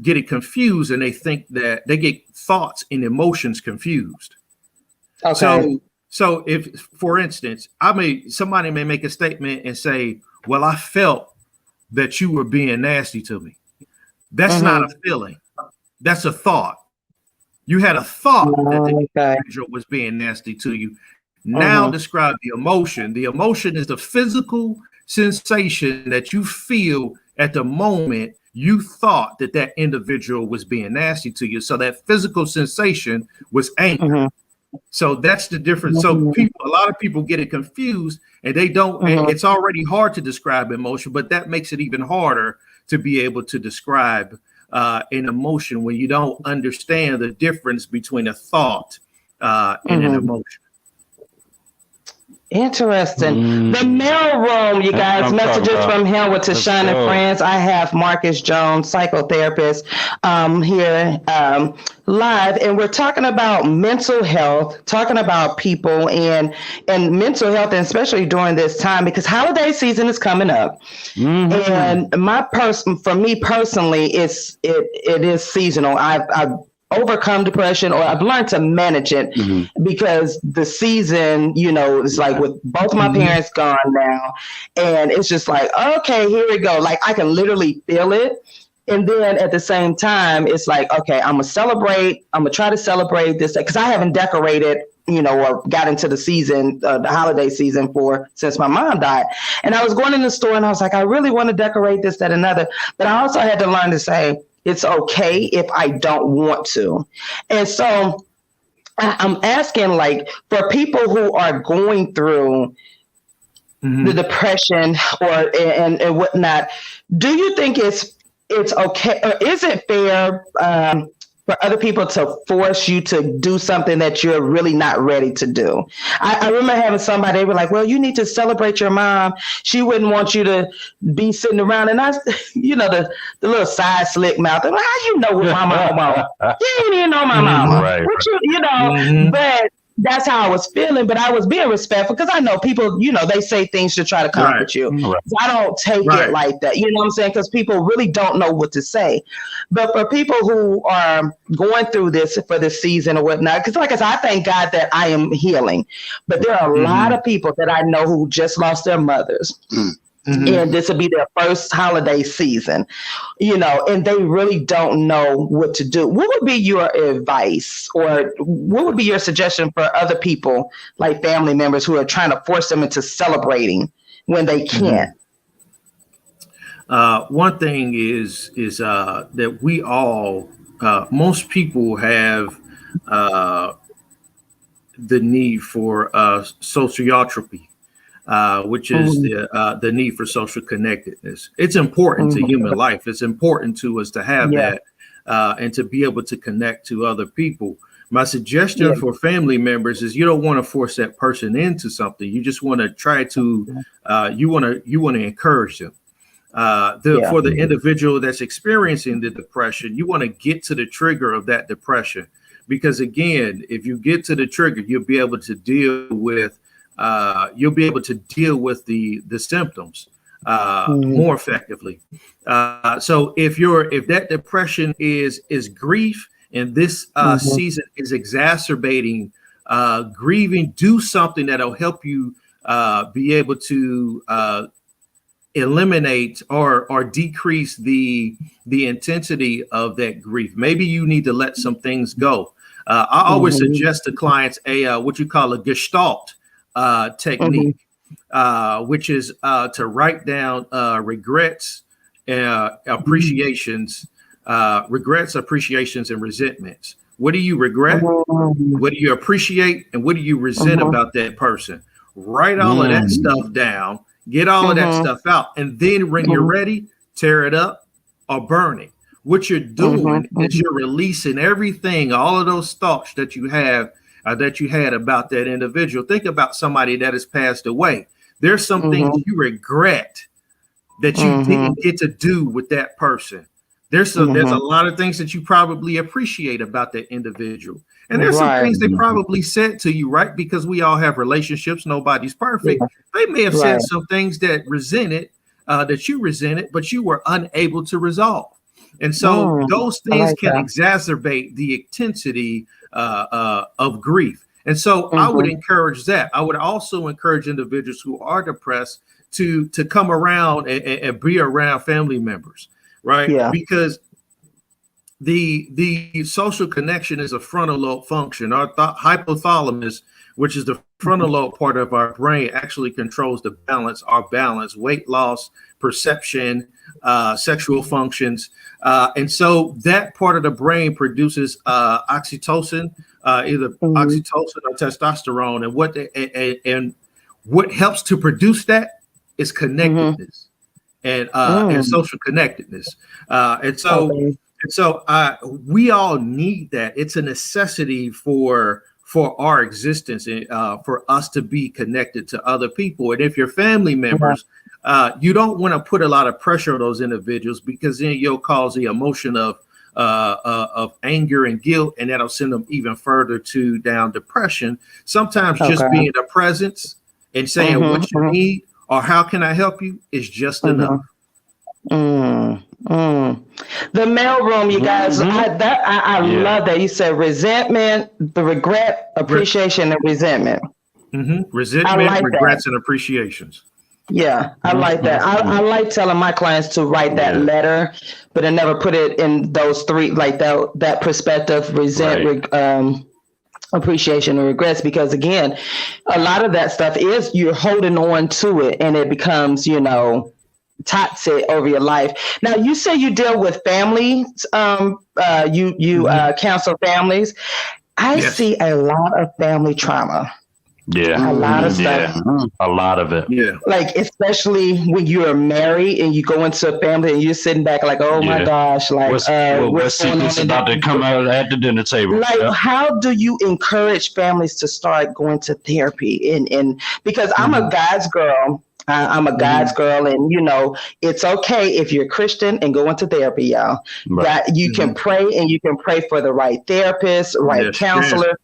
H: get it confused, and they think that they get thoughts and emotions confused.
D: Okay.
H: So if, for instance, somebody may make a statement and say, well, I felt that you were being nasty to me. That's not a feeling. That's a thought. You had a thought that the individual was being nasty to you. Now describe the emotion. The emotion is the physical sensation that you feel at the moment you thought that that individual was being nasty to you. So that physical sensation was anger. So that's the difference. So a lot of people get it confused, and they don't. It's already hard to describe emotion, but that makes it even harder to be able to describe an emotion when you don't understand the difference between a thought and an emotion.
D: Interesting. The mail room, you guys, messages from him with TaShon and friends. I have Marcus Jones, psychotherapist, here live, and we're talking about mental health, talking about people and mental health, and especially during this time, because holiday season is coming up. And for me personally, it is seasonal. I've overcome depression, or I've learned to manage it because the season, it's like with both my parents gone now, and it's just like, okay, here we go. Like I can literally feel it. And then at the same time, it's like, okay, I'm gonna try to celebrate this because I haven't decorated, or got into the season, the holiday season since my mom died. And I was going in the store and I was like, I really want to decorate this, that, and another. But I also had to learn to say, it's okay if I don't want to. And so I'm asking, like, for people who are going through the depression and whatnot, do you think it's okay, or is it fair for other people to force you to do something that you're really not ready to do? I remember having somebody, they were like, well, you need to celebrate your mom. She wouldn't want you to be sitting around. And I, the little side slick mouth. How you know what my mama? You ain't even know my mama.
E: Right.
D: But that's how I was feeling, but I was being respectful because I know people, they say things to try to comfort you.
E: Right.
D: So I don't take it like that. You know what I'm saying? Because people really don't know what to say. But for people who are going through this for this season or whatnot, because like I said, I thank God that I am healing. But there are a lot of people that I know who just lost their mothers. And this will be their first holiday season, and they really don't know what to do. What would be your advice, or what would be your suggestion for other people, like family members, who are trying to force them into celebrating when they can't?
H: One thing is that we all, most people have the need for sociotropy. Which is the need for social connectedness. It's important to human life. It's important to us to have that and to be able to connect to other people. My suggestion for family members is you don't want to force that person into something. You just want to try to you want to encourage them. For the individual that's experiencing the depression, you want to get to the trigger of that depression, because again, if you get to the trigger, you'll be able to deal with the symptoms more effectively. So if that depression is grief, and this season is exacerbating grieving, do something that'll help you be able to eliminate or decrease the intensity of that grief. Maybe you need to let some things go. I always suggest to clients what you call a gestalt technique, which is to write down regrets, appreciations, and resentments. What do you regret? What do you appreciate? And what do you resent about that person? Write all of that stuff down, get all of that stuff out. And then when you're ready, tear it up or burn it. What you're doing is you're releasing everything, all of those thoughts that you have that you had about that individual. Think about somebody that has passed away. There's some things you regret that you didn't get to do with that person. There's a lot of things that you probably appreciate about that individual. And there's some things they probably said to you, right? Because we all have relationships. Nobody's perfect. They may have said some things that you resented, but you were unable to resolve. And so those things can exacerbate the intensity of grief. And so I would encourage that. I would also encourage individuals who are depressed to come around and be around family members, right? Yeah. Because the social connection is a frontal lobe function. Our hypothalamus, which is the frontal lobe part of our brain, actually controls our balance, weight loss, perception, sexual functions. And so that part of the brain produces oxytocin, either oxytocin or testosterone. And what helps to produce that is connectedness and social connectedness. And so we all need that. It's a necessity for our existence and for us to be connected to other people. And if you're family members, you don't want to put a lot of pressure on those individuals, because then you'll cause the emotion of anger and guilt, and that'll send them even further down depression. Sometimes just being a presence and saying what you need or how can I help you is just enough.
D: The mailroom, you guys, I love that. You said resentment, the regret, appreciation, and resentment.
H: Resentment, regrets, and appreciations.
D: Yeah, I like that. I like telling my clients to write that letter, but I never put it in those three, like that perspective, appreciation and regrets, because again, a lot of that stuff is you're holding on to it and it becomes, toxic over your life. Now, you say you deal with families, you counsel families. I see a lot of family trauma.
E: Yeah.
D: A lot of stuff.
E: A lot of it.
H: Yeah.
D: Like, especially when you're married and you go into a family and you're sitting back like, oh my gosh, like what's
E: secrets about to come out at the dinner table?
D: Like, how do you encourage families to start going to therapy? And because I'm a God's girl. I'm a God's girl, and it's okay if you're Christian and go into therapy, y'all. That you can pray, and you can pray for the right therapist, right counselor,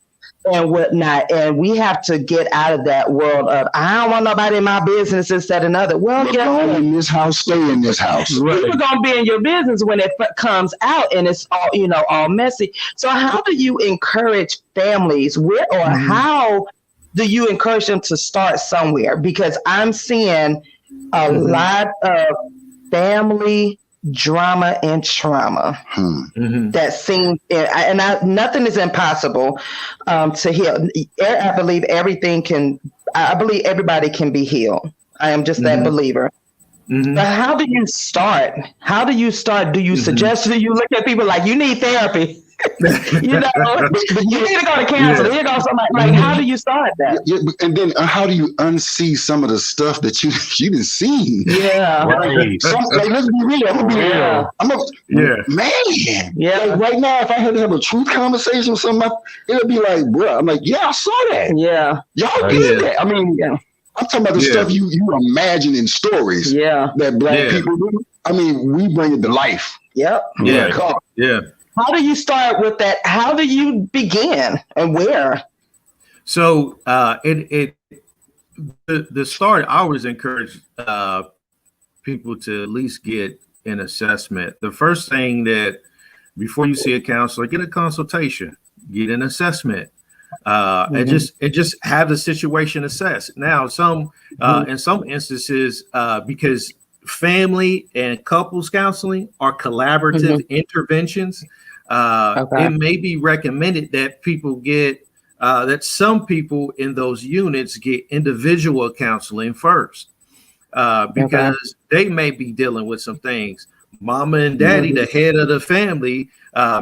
D: and whatnot. And we have to get out of that world of I don't want nobody in my business, this, that, and other. Well,
G: go in this house, stay in this house.
D: You're gonna be in your business when it comes out, and it's all all messy. So, how do you encourage families? How do you encourage them to start somewhere? Because I'm seeing a lot of family drama and trauma that seems, nothing is impossible to heal. I believe everybody can be healed. I am just that believer. But how do you start? Do you suggest, do you look at people like, you need therapy? You need to go to counseling. You go somebody, like, how do you start that?
G: And then how do you unsee some of the stuff that you didn't see?
D: Yeah,
G: let's be real. I'm gonna be real. Man. Yeah. Like right now, if I had to have a truth conversation with somebody, it'll be like, bro. I'm like, yeah, I saw that.
D: Yeah,
G: y'all did that. I mean, I'm talking about the stuff you imagine in stories.
D: Yeah,
G: that Black people do. I mean, we bring it to life.
D: Yep.
H: Yeah.
D: How do you start with that? How do you begin and where?
H: So the start, I always encourage people to at least get an assessment. The first thing that before you see a counselor, get a consultation, get an assessment, and just have the situation assessed. Now, in some instances, because family and couples counseling are collaborative interventions. It may be recommended that people get that some people in those units get individual counseling first, because they may be dealing with some things. Mama and daddy, the head of the family,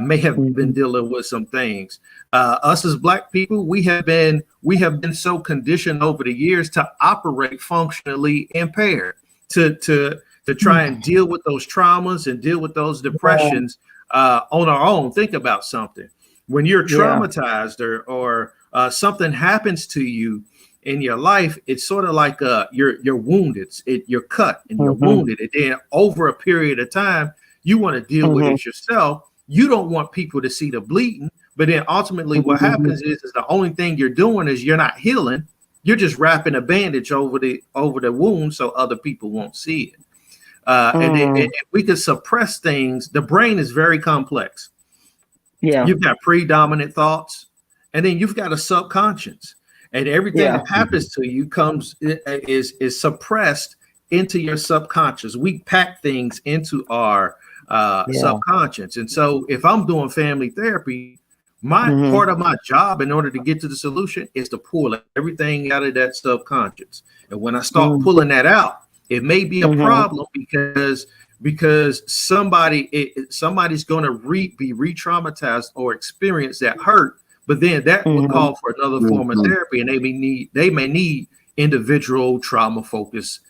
H: may have been dealing with some things. Us as Black people, we have been so conditioned over the years to operate functionally impaired, to try and deal with those traumas and deal with those depressions on our own. Think about something. When you're traumatized or something happens to you in your life, it's sort of like you're wounded. You're cut and you're wounded. And then over a period of time, you want to deal with it yourself. You don't want people to see the bleeding. But then ultimately what happens is the only thing you're doing is you're not healing. You're just wrapping a bandage over the wound so other people won't see it. And we can suppress things. The brain is very complex.
D: Yeah.
H: You've got predominant thoughts, and then you've got a subconscious, and everything that happens to you is suppressed into your subconscious. We pack things into our subconscious. And so if I'm doing family therapy, my part of my job in order to get to the solution is to pull everything out of that subconscious. And when I start pulling that out, it may be a problem because somebody's going to be re-traumatized or experience that hurt, but then that would call for another form of therapy, and they may need individual trauma focused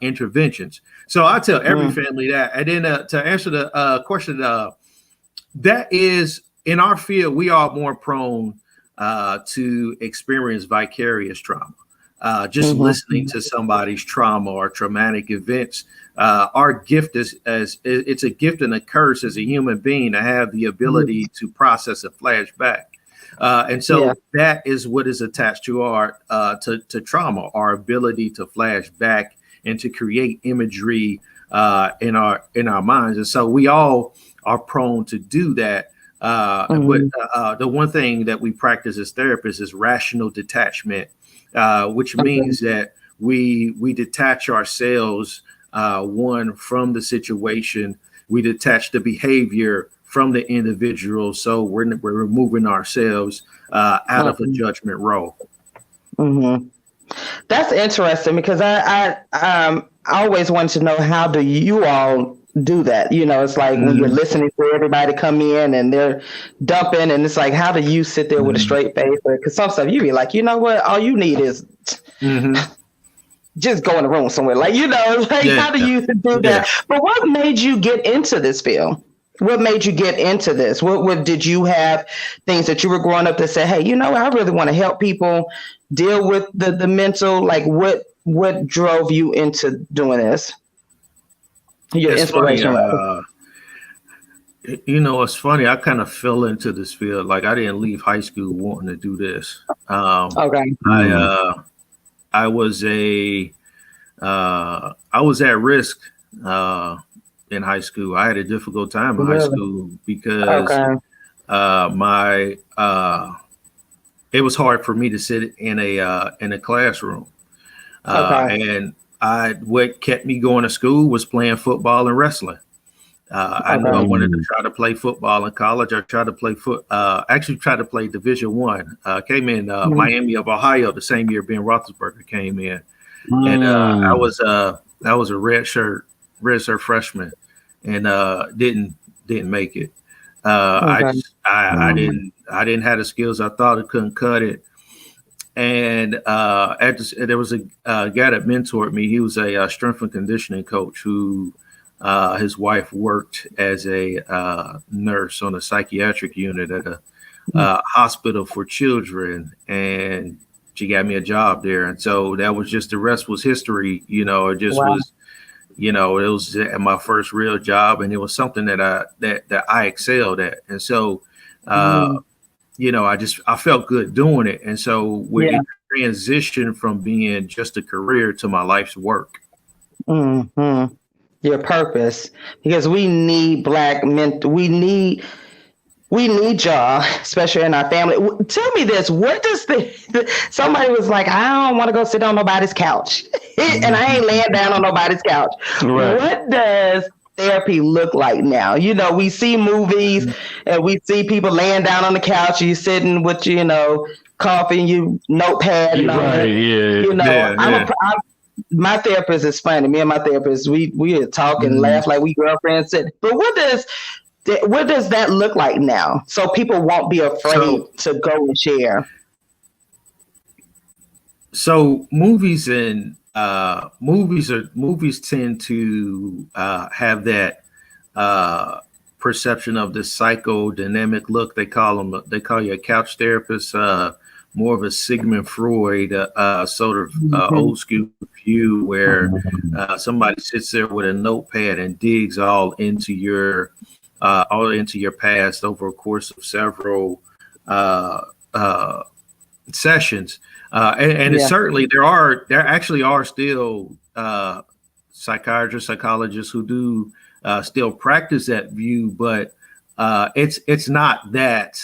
H: interventions. So I tell every family that. And then to answer the question, that is, in our field, we are more prone to experience vicarious trauma. Just listening to somebody's trauma or traumatic events. Our gift it's a gift and a curse as a human being to have the ability to process and flash back. And so that is what is attached to our to trauma, our ability to flash back and to create imagery in our minds. And so we all are prone to do that. But the one thing that we practice as therapists is rational detachment, which means that we detach ourselves from the situation. We detach the behavior from the individual. So we're removing ourselves out of a judgment role.
D: That's interesting, because I always wanted to know, how do you all do that? It's like when you're listening to everybody come in and they're dumping, and it's like, how do you sit there with a straight face? Because some stuff you be like, you know what, all you need is just go in the room somewhere, like, how do you do that? But what made you get into this field? What made you get into this? What did you have things that you were growing up that said, hey, I really want to help people deal with the mental? Like, what drove you into doing this? Your inspiration.
H: It's funny. I kind of fell into this field. Like, I didn't leave high school wanting to do this.
D: Okay.
H: I was at risk in high school. I had a difficult time in high school because it was hard for me to sit in a classroom. And what kept me going to school was playing football and wrestling. I knew I wanted to try to play football in college. I tried to play actually tried to play Division I. Came in Miami of Ohio the same year Ben Roethlisberger came in, and I was a redshirt freshman, and didn't make it. I didn't have the skills. I thought I couldn't cut it. And there was a guy that mentored me. He was a strength and conditioning coach who his wife worked as a nurse on a psychiatric unit at a hospital for children, and she got me a job there. And so that was just, the rest was history. It just was, it was my first real job, and it was something that I excelled at. And so, I felt good doing it. And so when it transitioned from being just a career to my life's work.
D: Your purpose, because we need Black men. We need y'all, especially in our family. Tell me this: what does somebody was like, I don't want to go sit on nobody's couch, and I ain't laying down on nobody's couch. Right. What does therapy look like now? We see movies and we see people laying down on the couch. You sitting with coffee and you notepad. And all that. My therapist is funny. Me and my therapist, we talk and laugh like we girlfriends. But what does that look like now? So people won't be afraid to go and share.
H: So movies tend to have that perception of this psychodynamic look. They call you a couch therapist. More of a Sigmund Freud sort of old school view, where somebody sits there with a notepad and digs all into your past over a course of several sessions. And certainly there actually are still psychiatrists, psychologists who do still practice that view, but it's not that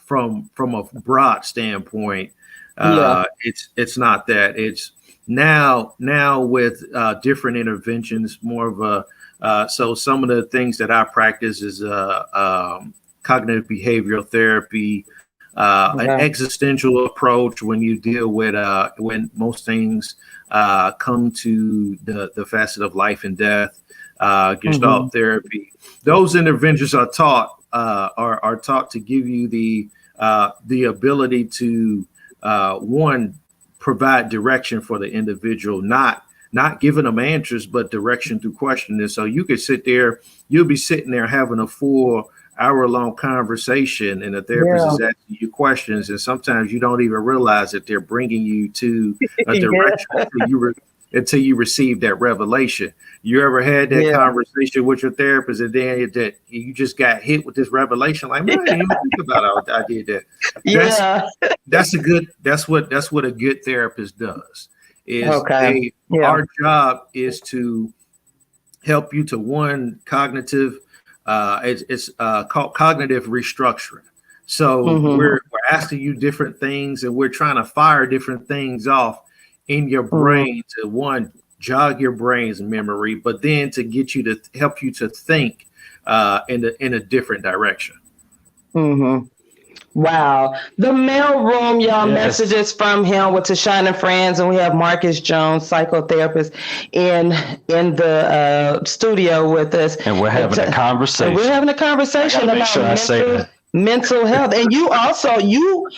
H: from a broad standpoint. It's not that. It's now with different interventions, more of a so some of the things that I practice is cognitive behavioral therapy, an existential approach when you deal with when most things come to the facet of life and death, Gestalt therapy. Those interventions are taught to give you the ability to one, provide direction for the individual, not giving them answers, but direction through questioning. So you could sit there, you'll be sitting there having a full hour-long conversation, and the therapist is asking you questions, and sometimes you don't even realize that they're bringing you to a direction until you receive that revelation. You ever had that conversation with your therapist, and then that you just got hit with this revelation, like, man, I didn't even think about it. I did that. That's what a good therapist does. Our job is to help you to one cognitive. It's called cognitive restructuring. So we're asking you different things, and we're trying to fire different things off in your brain to one, jog your brain's memory, but then to get you to help you to think in a different direction.
D: Wow. The mail room, y'all, messages from him with TaShon and friends, and we have Marcus Jones, psychotherapist, in the studio with us.
E: And we're having a conversation.
D: About mental health. And you also, you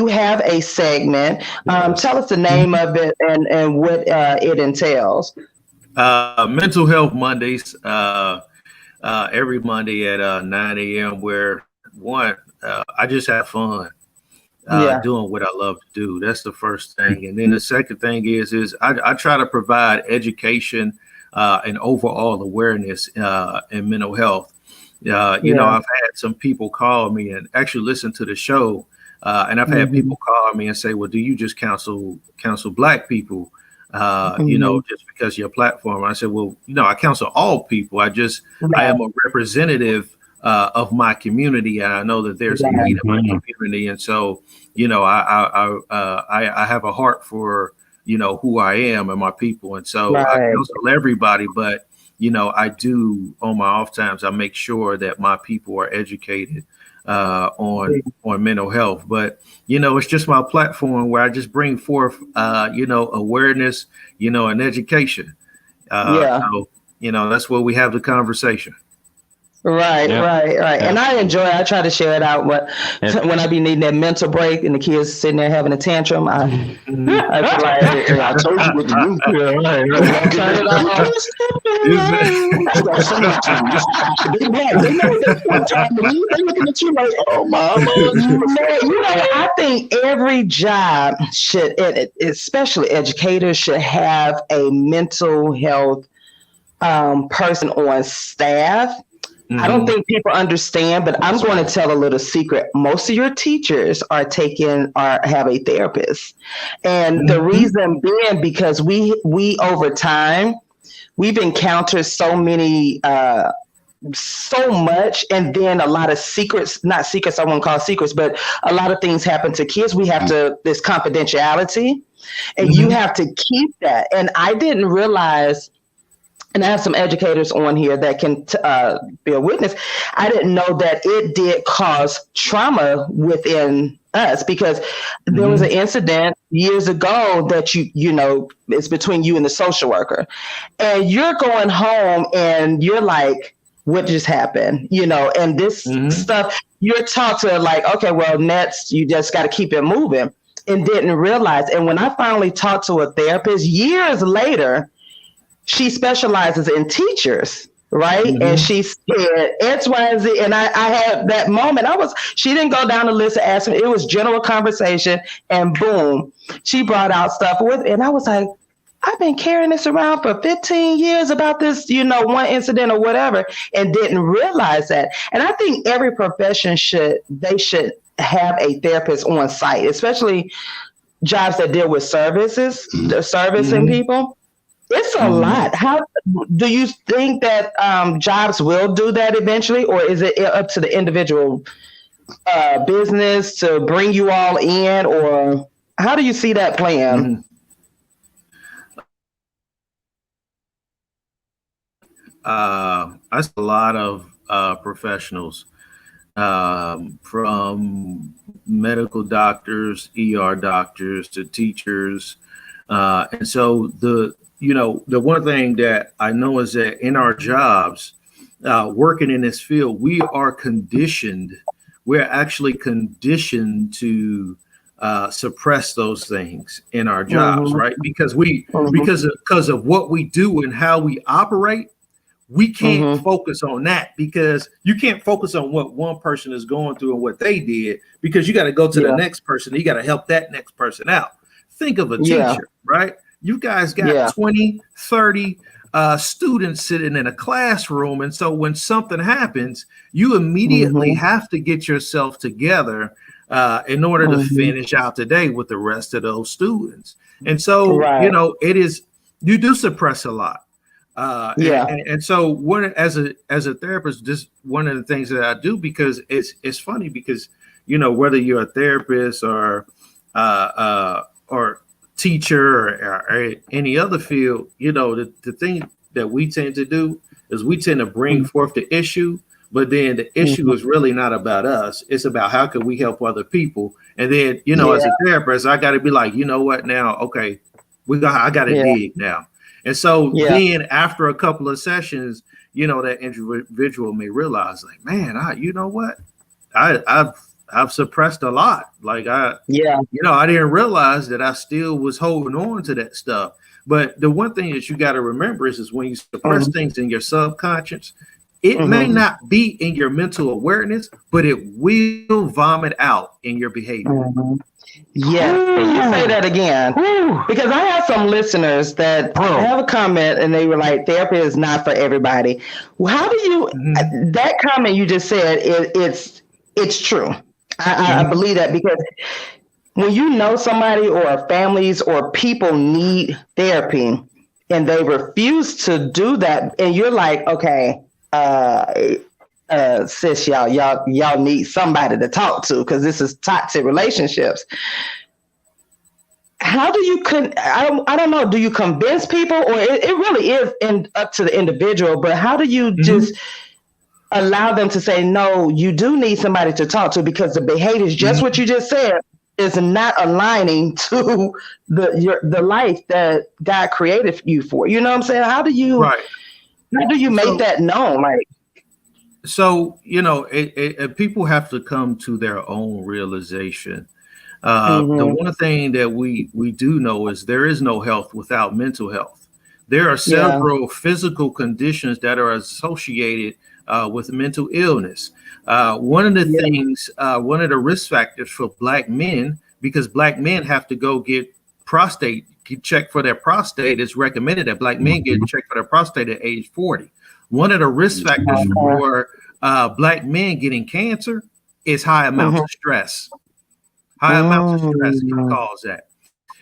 D: have a segment. Tell us the name of it and what it entails.
H: Mental Health Mondays, every Monday at 9 a.m. where I just have fun doing what I love to do. That's the first thing. And then the second thing is I try to provide education and overall awareness in mental health. I've had some people call me and actually listen to the show. And I've had people call me and say, well, do you just counsel Black people? Just because of your platform. I said, well, I counsel all people. I am a representative of my community, and I know that there's a need in my community, and so I have a heart for who I am and my people, and so I counsel everybody. But I do on my off times, I make sure that my people are educated on mental health. But it's just my platform where I just bring forth awareness, and education. So that's where we have the conversation.
D: Right. And I try to share it out, but when I be needing that mental break and the kids sitting there having a tantrum, I told you what to do. Turn it off. They're looking at you like, oh, mama. I think every job should, especially educators, should have a mental health person on staff. I don't think people understand, but I'm going to tell a little secret. Most of your teachers have a therapist. And the reason being because we over time, we've encountered so much, and then a lot of secrets, not secrets, I won't call secrets, but a lot of things happen to kids. We have this confidentiality, and you have to keep that. And I didn't realize, and I have some educators on here that can be a witness. I didn't know that it did cause trauma within us, because there was an incident years ago that it's between you and the social worker, and you're going home and you're like, what just happened? And this stuff, you're taught to like, okay, well, next you just got to keep it moving, and didn't realize. And when I finally talked to a therapist years later, she specializes in teachers, right? And she said X, Y, and Z. And I had that moment. She didn't go down the list and ask me. It was general conversation, and boom, she brought out stuff with, and I was like, I've been carrying this around for 15 years about this, one incident or whatever, and didn't realize that. And I think every profession should have a therapist on site, especially jobs that deal with servicing people. It's a lot. How do you think that jobs will do that eventually, or is it up to the individual business to bring you all in, or how do you see that playing?
H: I see a lot of professionals, from medical doctors, ER doctors to teachers. And so the one thing that I know is that in our jobs, working in this field, we're actually conditioned to suppress those things in our jobs, right? Because because of what we do and how we operate, we can't focus on that, because you can't focus on what one person is going through and what they did, because you got to go to the next person. You got to help that next person out. Think of a teacher, right? You guys got 20, 30 students sitting in a classroom. And so when something happens, you immediately have to get yourself together in order to finish out the day with the rest of those students. And so, you do suppress a lot. And so as a therapist, just one of the things that I do, because it's funny, because, whether you're a therapist or teacher or any other field, the thing that we tend to do is we tend to bring forth the issue, but then the issue is really not about us. It's about how can we help other people. And then, as a therapist, I got to be like, you know what now? Okay, I got to dig now. And so then after a couple of sessions, that individual may realize, like, man, I've suppressed a lot. Like I didn't realize that I still was holding on to that stuff. But the one thing that you got to remember is when you suppress things in your subconscious, it may not be in your mental awareness, but it will vomit out in your behavior.
D: Yeah, can you say that again? Because I have some listeners that have a comment and they were like, therapy is not for everybody. Well, how do you, that comment you just said, it's true. I believe that, because when you know somebody or families or people need therapy and they refuse to do that, and you're like, okay, sis, y'all need somebody to talk to, because this is toxic relationships. How do you I don't know, do you convince people, or it really is up to the individual, but how do you just allow them to say, no, you do need somebody to talk to, because the behavior is just what you just said, is not aligning to the life that God created you for? You know what I'm saying? How do you make that known?
H: So, people have to come to their own realization. The one thing that we do know is there is no health without mental health. There are several physical conditions that are associated with mental illness. One of the things, one of the risk factors for Black men, because Black men have to go get checked for their prostate, it's recommended that Black men get checked for their prostate at age 40. One of the risk factors for Black men getting cancer is high amounts of stress. High amounts of stress can cause that.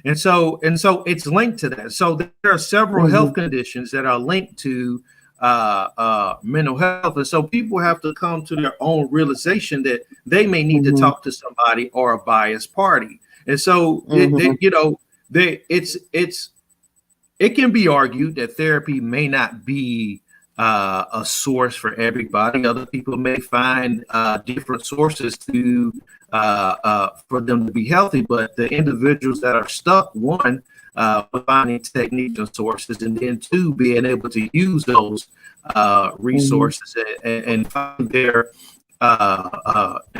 H: And so it's linked to that. So there are several health conditions that are linked to mental health. And so people have to come to their own realization that they may need to talk to somebody or a biased party. And so it can be argued that therapy may not be a source for everybody. Other people may find different sources to for them to be healthy, but the individuals that are stuck, one, finding techniques and sources, and then two, being able to use those resources and find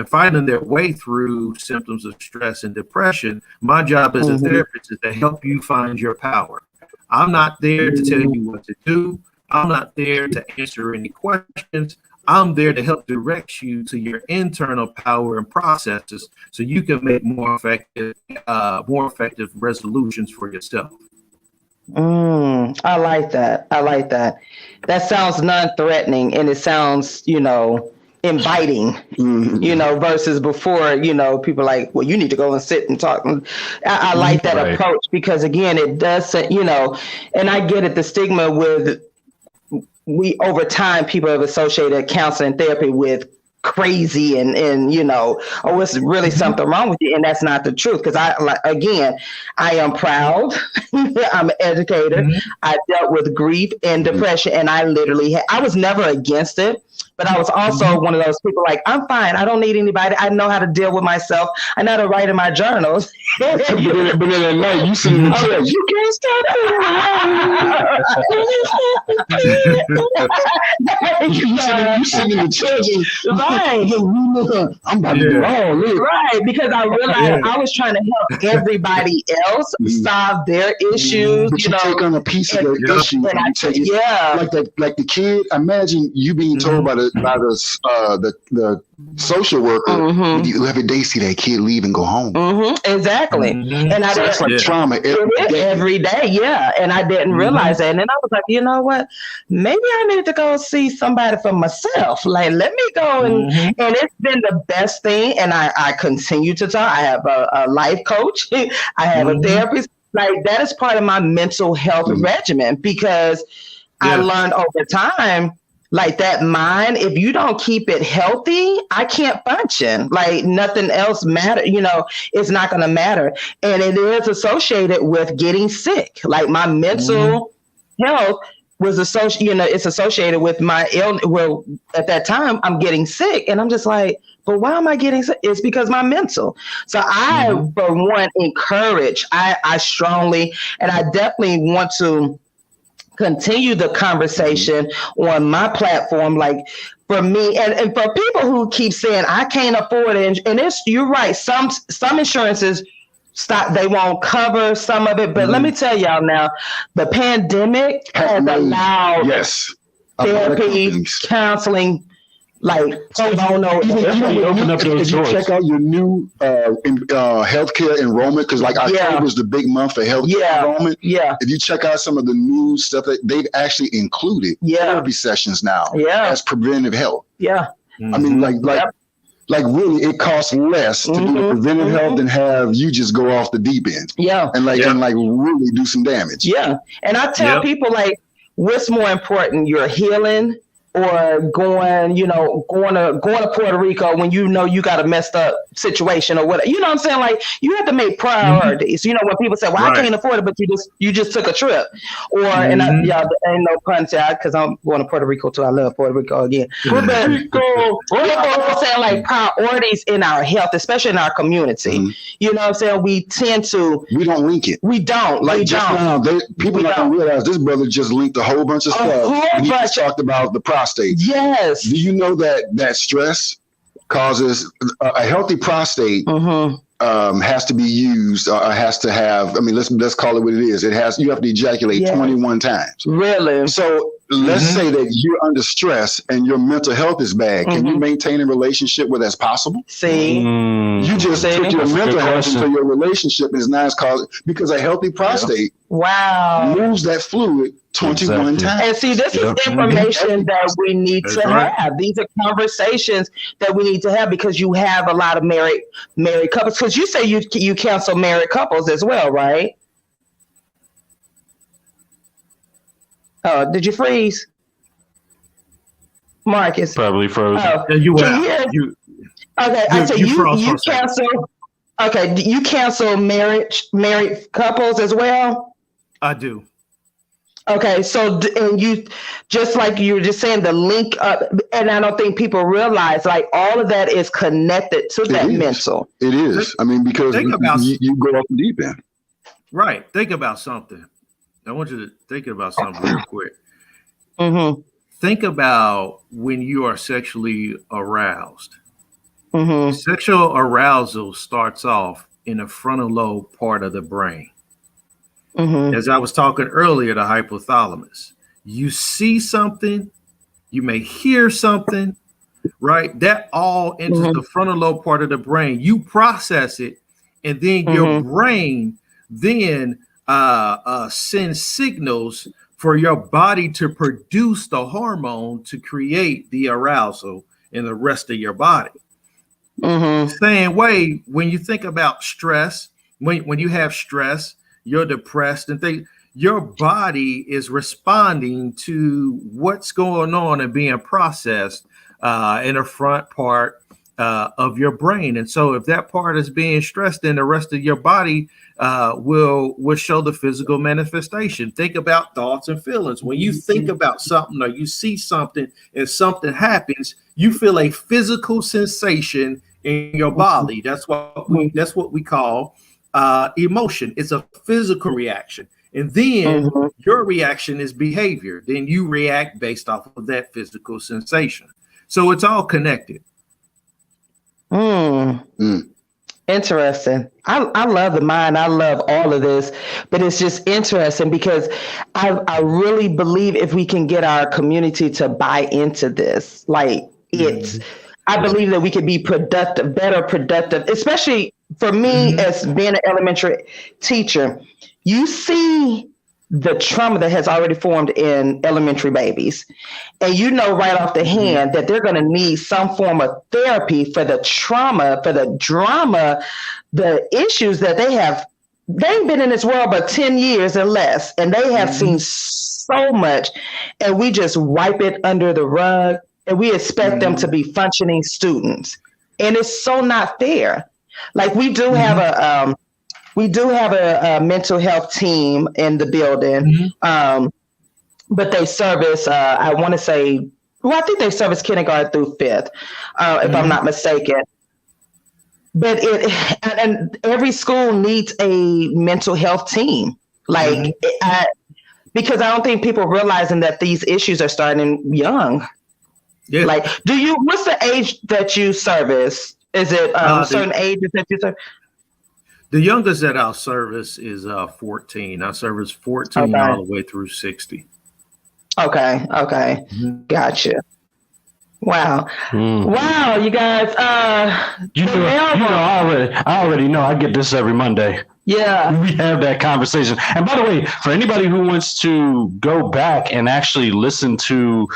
H: finding their way through symptoms of stress and depression. My job as a therapist is to help you find your power. I'm not there to tell you what to do. I'm not there to answer any questions. I'm there to help direct you to your internal power and processes so you can make more effective resolutions for yourself.
D: I like that. That sounds non-threatening, and it sounds, inviting, versus before, people like, well, you need to go and sit and talk. I like that approach because again, it does, and I get it, the stigma with over time, people have associated counseling and therapy with crazy and oh, it's really something wrong with you, and that's not the truth. Because I am proud. I'm an educator. I dealt with grief and depression, and I literally I was never against it, but I was also one of those people like, I'm fine, I don't need anybody, I know how to deal with myself, I know how to write in my journals. but then at night you sit in the church, you can't stop it. You sit in the church and I'm about to do all this. Right, because I realized I was trying to help everybody else solve their issues.
G: But you take on a piece of their issue and you take it, like the kid. Imagine you being told by the social worker, every day see that kid leave and go home.
D: Exactly. And
G: that's like trauma
D: every day. Yeah. And I didn't realize that. And then I was like, you know what? Maybe I need to go see somebody for myself. Like, let me go and it's been the best thing. And I continue to talk. I have a life coach. I have a therapist. Like, that is part of my mental health regimen because I learned over time, like, that mind, if you don't keep it healthy, I can't function. Like, nothing else matter, it's not going to matter. And it is associated with getting sick. Like, my mental health was it's associated with my illness. Well, at that time, I'm getting sick, and I'm just like, but why am I getting sick? It's because my mental. So I, for one, encourage, I strongly, and I definitely want to continue the conversation on my platform. Like, for me, and for people who keep saying I can't afford it, and you're right, some insurances they won't cover some of it, but let me tell y'all now, the pandemic has allowed therapy, counseling, like
G: open up those doors. Check out your new healthcare enrollment, because like October was the big month for healthcare enrollment. If you check out some of the new stuff that they've actually included therapy sessions now as preventive health. I mean, like really, it costs less to do the preventive health than have you just go off the deep end. And really do some damage.
D: And I tell people, like, what's more important, your healing or going to Puerto Rico when you got a messed up situation or whatever. You know what I'm saying? Like, you have to make priorities. When people say, well, I can't afford it, but you just took a trip. Or, and y'all, ain't no pun, because I'm going to Puerto Rico too. I love Puerto Rico again. But people saying, like, priorities in our health, especially in our community. You know what I'm saying? We don't link it. We don't. Like, just now, people not going to realize this brother just linked a whole bunch of stuff. And he just talked about the prostate. Yes. Do you know that stress causes a healthy prostate has to be used, has to have, I mean, let's call it what it is. You have to ejaculate 21 times. Really? So let's say that you're under stress and your mental health is bad. Can you maintain a relationship where that's possible? You just took your mental health into your relationship is not caused, because a healthy prostate moves that fluid 21 times. And see, this is information that we need to have. These are conversations that we need to have, because you have a lot of married couples. Because you say you counsel married couples as well, right? Oh, did you freeze, Marcus? Probably froze. Oh. You okay, I said you cancel. Okay, do you cancel married couples as well?
H: I do.
D: Okay, so and you, just like you were just saying, the link up, and I don't think people realize, like, all of that is connected to that mental.
G: It is. I mean, because you go off the deep end.
H: Right. Think about something. I want you to think about something real quick. Think about when you are sexually aroused. Sexual arousal starts off in the frontal lobe part of the brain. As I was talking earlier, the hypothalamus. You see something, you may hear something, right? That all enters the frontal lobe part of the brain. You process it, and then your brain then sends signals for your body to produce the hormone to create the arousal in the rest of your body.
D: Mm-hmm.
H: Same way, when you think about stress, when you have stress, you're depressed and things, your body is responding to what's going on and being processed in the front part of your brain. And so if that part is being stressed, then the rest of your body will show the physical manifestation. Think about thoughts and feelings. When you think about something or you see something and something happens, you feel a physical sensation in your body. That's what we call emotion. It's a physical reaction. And then your reaction is behavior. Then you react based off of that physical sensation. So it's all connected.
D: Interesting. I love the mind. I love all of this, but it's just interesting because I really believe if we can get our community to buy into this, like I believe that we could be better productive, especially for me as being an elementary teacher. You see the trauma that has already formed in elementary babies. And you know right off the hand that they're going to need some form of therapy for the trauma, for the drama, the issues that they have. They've been in this world but 10 years and less, and they have seen so much, and we just wipe it under the rug, and we expect them to be functioning students. And it's so not fair. Like we do have a mental health team in the building, but they service, I want to say, I think they service kindergarten through 5th, if I'm not mistaken. But and every school needs a mental health team, like because I don't think people are realizing that these issues are starting young. Yeah. Like, what's the age that you service? Is it certain ages that you serve?
H: The youngest that I'll service is 14. I service 14 all the way through 60.
D: Okay. Gotcha. Wow. Wow, you guys.
E: I already know. I get this every Monday.
D: Yeah.
E: We have that conversation. And by the way, for anybody who wants to go back and actually listen to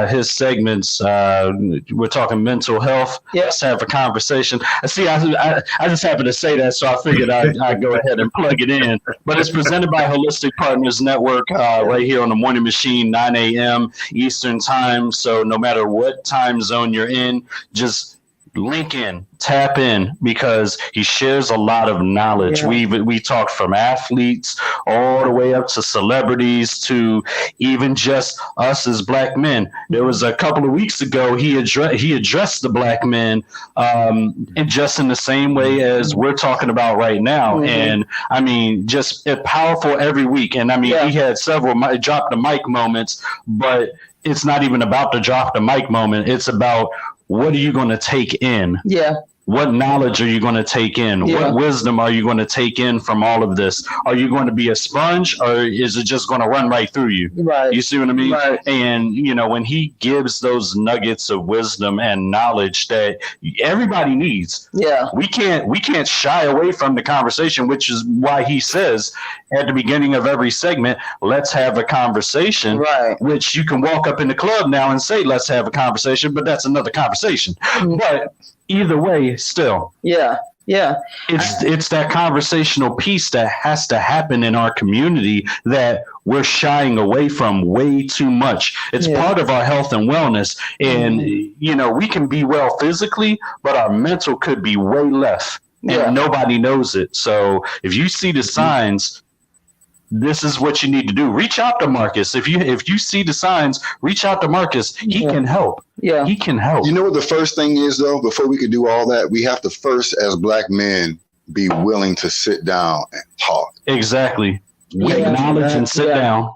E: his segments, we're talking mental health.
D: Yeah.
E: Let's have a conversation. See, I just happened to say that, so I figured I'd go ahead and plug it in. But it's presented by Holistic Partners Network right here on the Morning Machine, 9 a.m. Eastern Time. So no matter what time zone you're in, just link in, tap in, because he shares a lot of knowledge. We talked from athletes all the way up to celebrities to even just us as black men. There was a couple of weeks ago he addressed the black men and just in the same way as we're talking about right now. And I mean, just powerful every week. And I mean, he had several drop the mic moments, but it's not even about the drop the mic moment. It's about, what are you going to take in?
D: Yeah.
E: What knowledge are you going to take in? Yeah. What wisdom are you going to take in from all of this? Are you going to be a sponge, or is it just going to run right through you?
D: Right.
E: You see what I mean?
D: Right.
E: And, you know, when he gives those nuggets of wisdom and knowledge that everybody needs, we can't shy away from the conversation, which is why he says at the beginning of every segment, let's have a conversation, which you can walk up in the club now and say, let's have a conversation, but that's another conversation. But either way, still.
D: Yeah.
E: It's that conversational piece that has to happen in our community that we're shying away from way too much. It's part of our health and wellness. And, you know, we can be well physically, but our mental could be way less. And nobody knows it. So if you see the signs, this is what you need to do. Reach out to Marcus. If you see the signs, reach out to Marcus. He can help.
D: Yeah.
E: He can help.
G: You know what the first thing is, though? Before we could do all that, we have to first, as black men, be willing to sit down and talk.
E: Exactly. Acknowledge and sit down.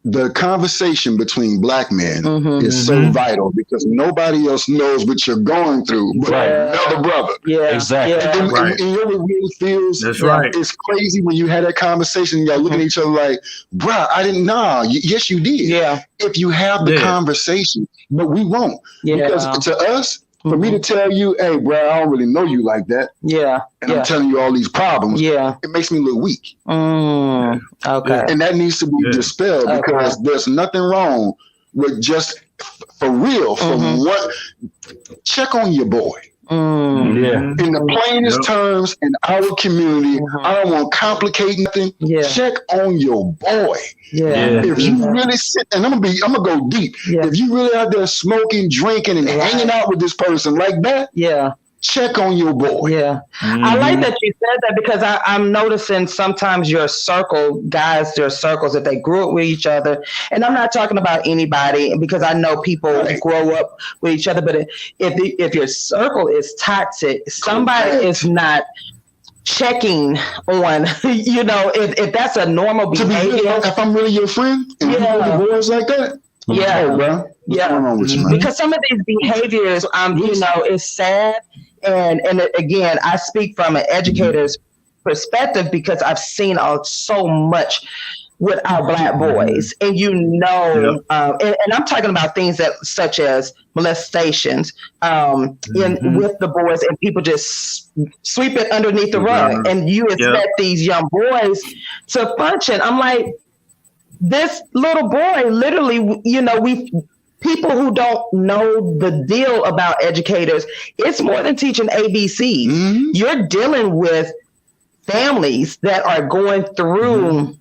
G: The conversation between black men is so vital because nobody else knows what you're going through but another brother.
E: Yeah, exactly.
G: And you know what really feels?
H: That's right.
G: It's crazy when you had that conversation and y'all looking at each other like, bruh, I didn't know. Yes, you did.
D: Yeah.
G: If you have the conversation, but we won't.
D: Yeah.
G: Because to us, for me to tell you, hey, bro, I don't really know you like that.
D: Yeah.
G: And I'm telling you all these problems.
D: Yeah.
G: It makes me look weak.
D: Okay.
G: And that needs to be dispelled because there's nothing wrong with just for real, from what, check on your boy. In the plainest terms, in our community, I don't want to complicate nothing. Check on your boy. If you really sit, and I'm gonna go deep. If you really out there smoking, drinking, and hanging out with this person like that, check on your boy.
D: I like that you said that, because I'm noticing sometimes your circle, guys, their circles, if they grew up with each other, and I'm not talking about anybody, because I know people grow up with each other, but if your circle is toxic, somebody is not checking on, if that's a normal behavior.
G: If I'm really your friend, and you really boys like that, bro, what's going on with you, man? Because
D: some of these behaviors, is sad. And again, I speak from an educator's perspective, because I've seen so much with our Black boys, and and I'm talking about things such as molestations with the boys, and people just sweep it underneath the rug, and you expect these young boys to function. I'm like, this little boy, literally, people who don't know the deal about educators, it's more than teaching ABCs. You're dealing with families that are going through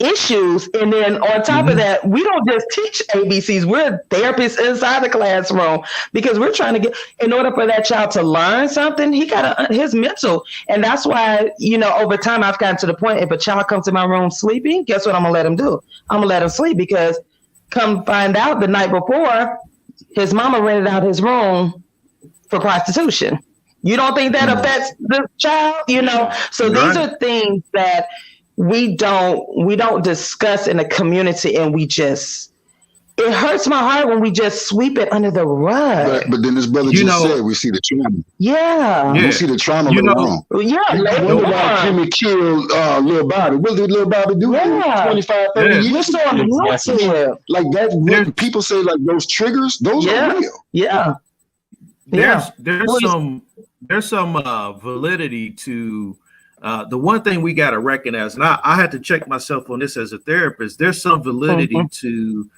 D: issues. And then on top of that, we don't just teach ABCs. We're therapists inside the classroom, because we're trying to get, in order for that child to learn something, he got his mental. And that's why, over time, I've gotten to the point, if a child comes to my room sleeping, guess what I'm going to let him do? I'm going to let him sleep, because come find out the night before, his mama rented out his room for prostitution. You don't think that affects the child? So these are things that we don't discuss in the community, and it hurts my heart when we just sweep it under the rug.
G: But then this brother said, we see the trauma. We see the trauma later on. What about Jimmy killed Lil Bobby? What did Lil Bobby do? 25, 30 years? Like that, when people say like those triggers, those are real.
H: There's some validity to the one thing we got to recognize, and I had to check myself on this as a therapist. There's some validity to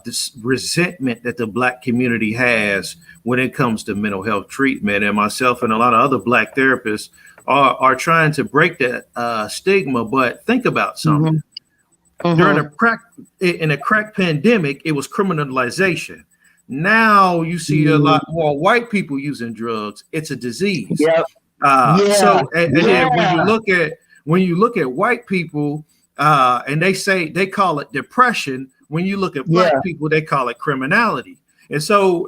H: this resentment that the Black community has when it comes to mental health treatment, and myself and a lot of other Black therapists are trying to break that stigma. But think about something. During a crack pandemic, it was criminalization. Now you see a lot more white people using drugs. It's a disease. So and then when you look at white people, and they call it depression. When you look at Black people, they call it criminality. And so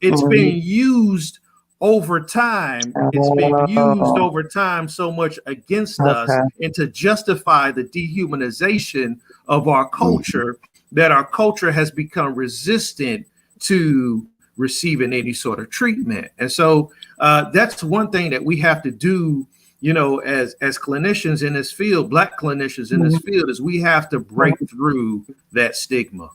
H: it's being used over time. It's being used over time so much against us, and to justify the dehumanization of our culture, that our culture has become resistant to receiving any sort of treatment. And so that's one thing that we have to do, as clinicians in this field, Black clinicians in this field, is we have to break through that stigma.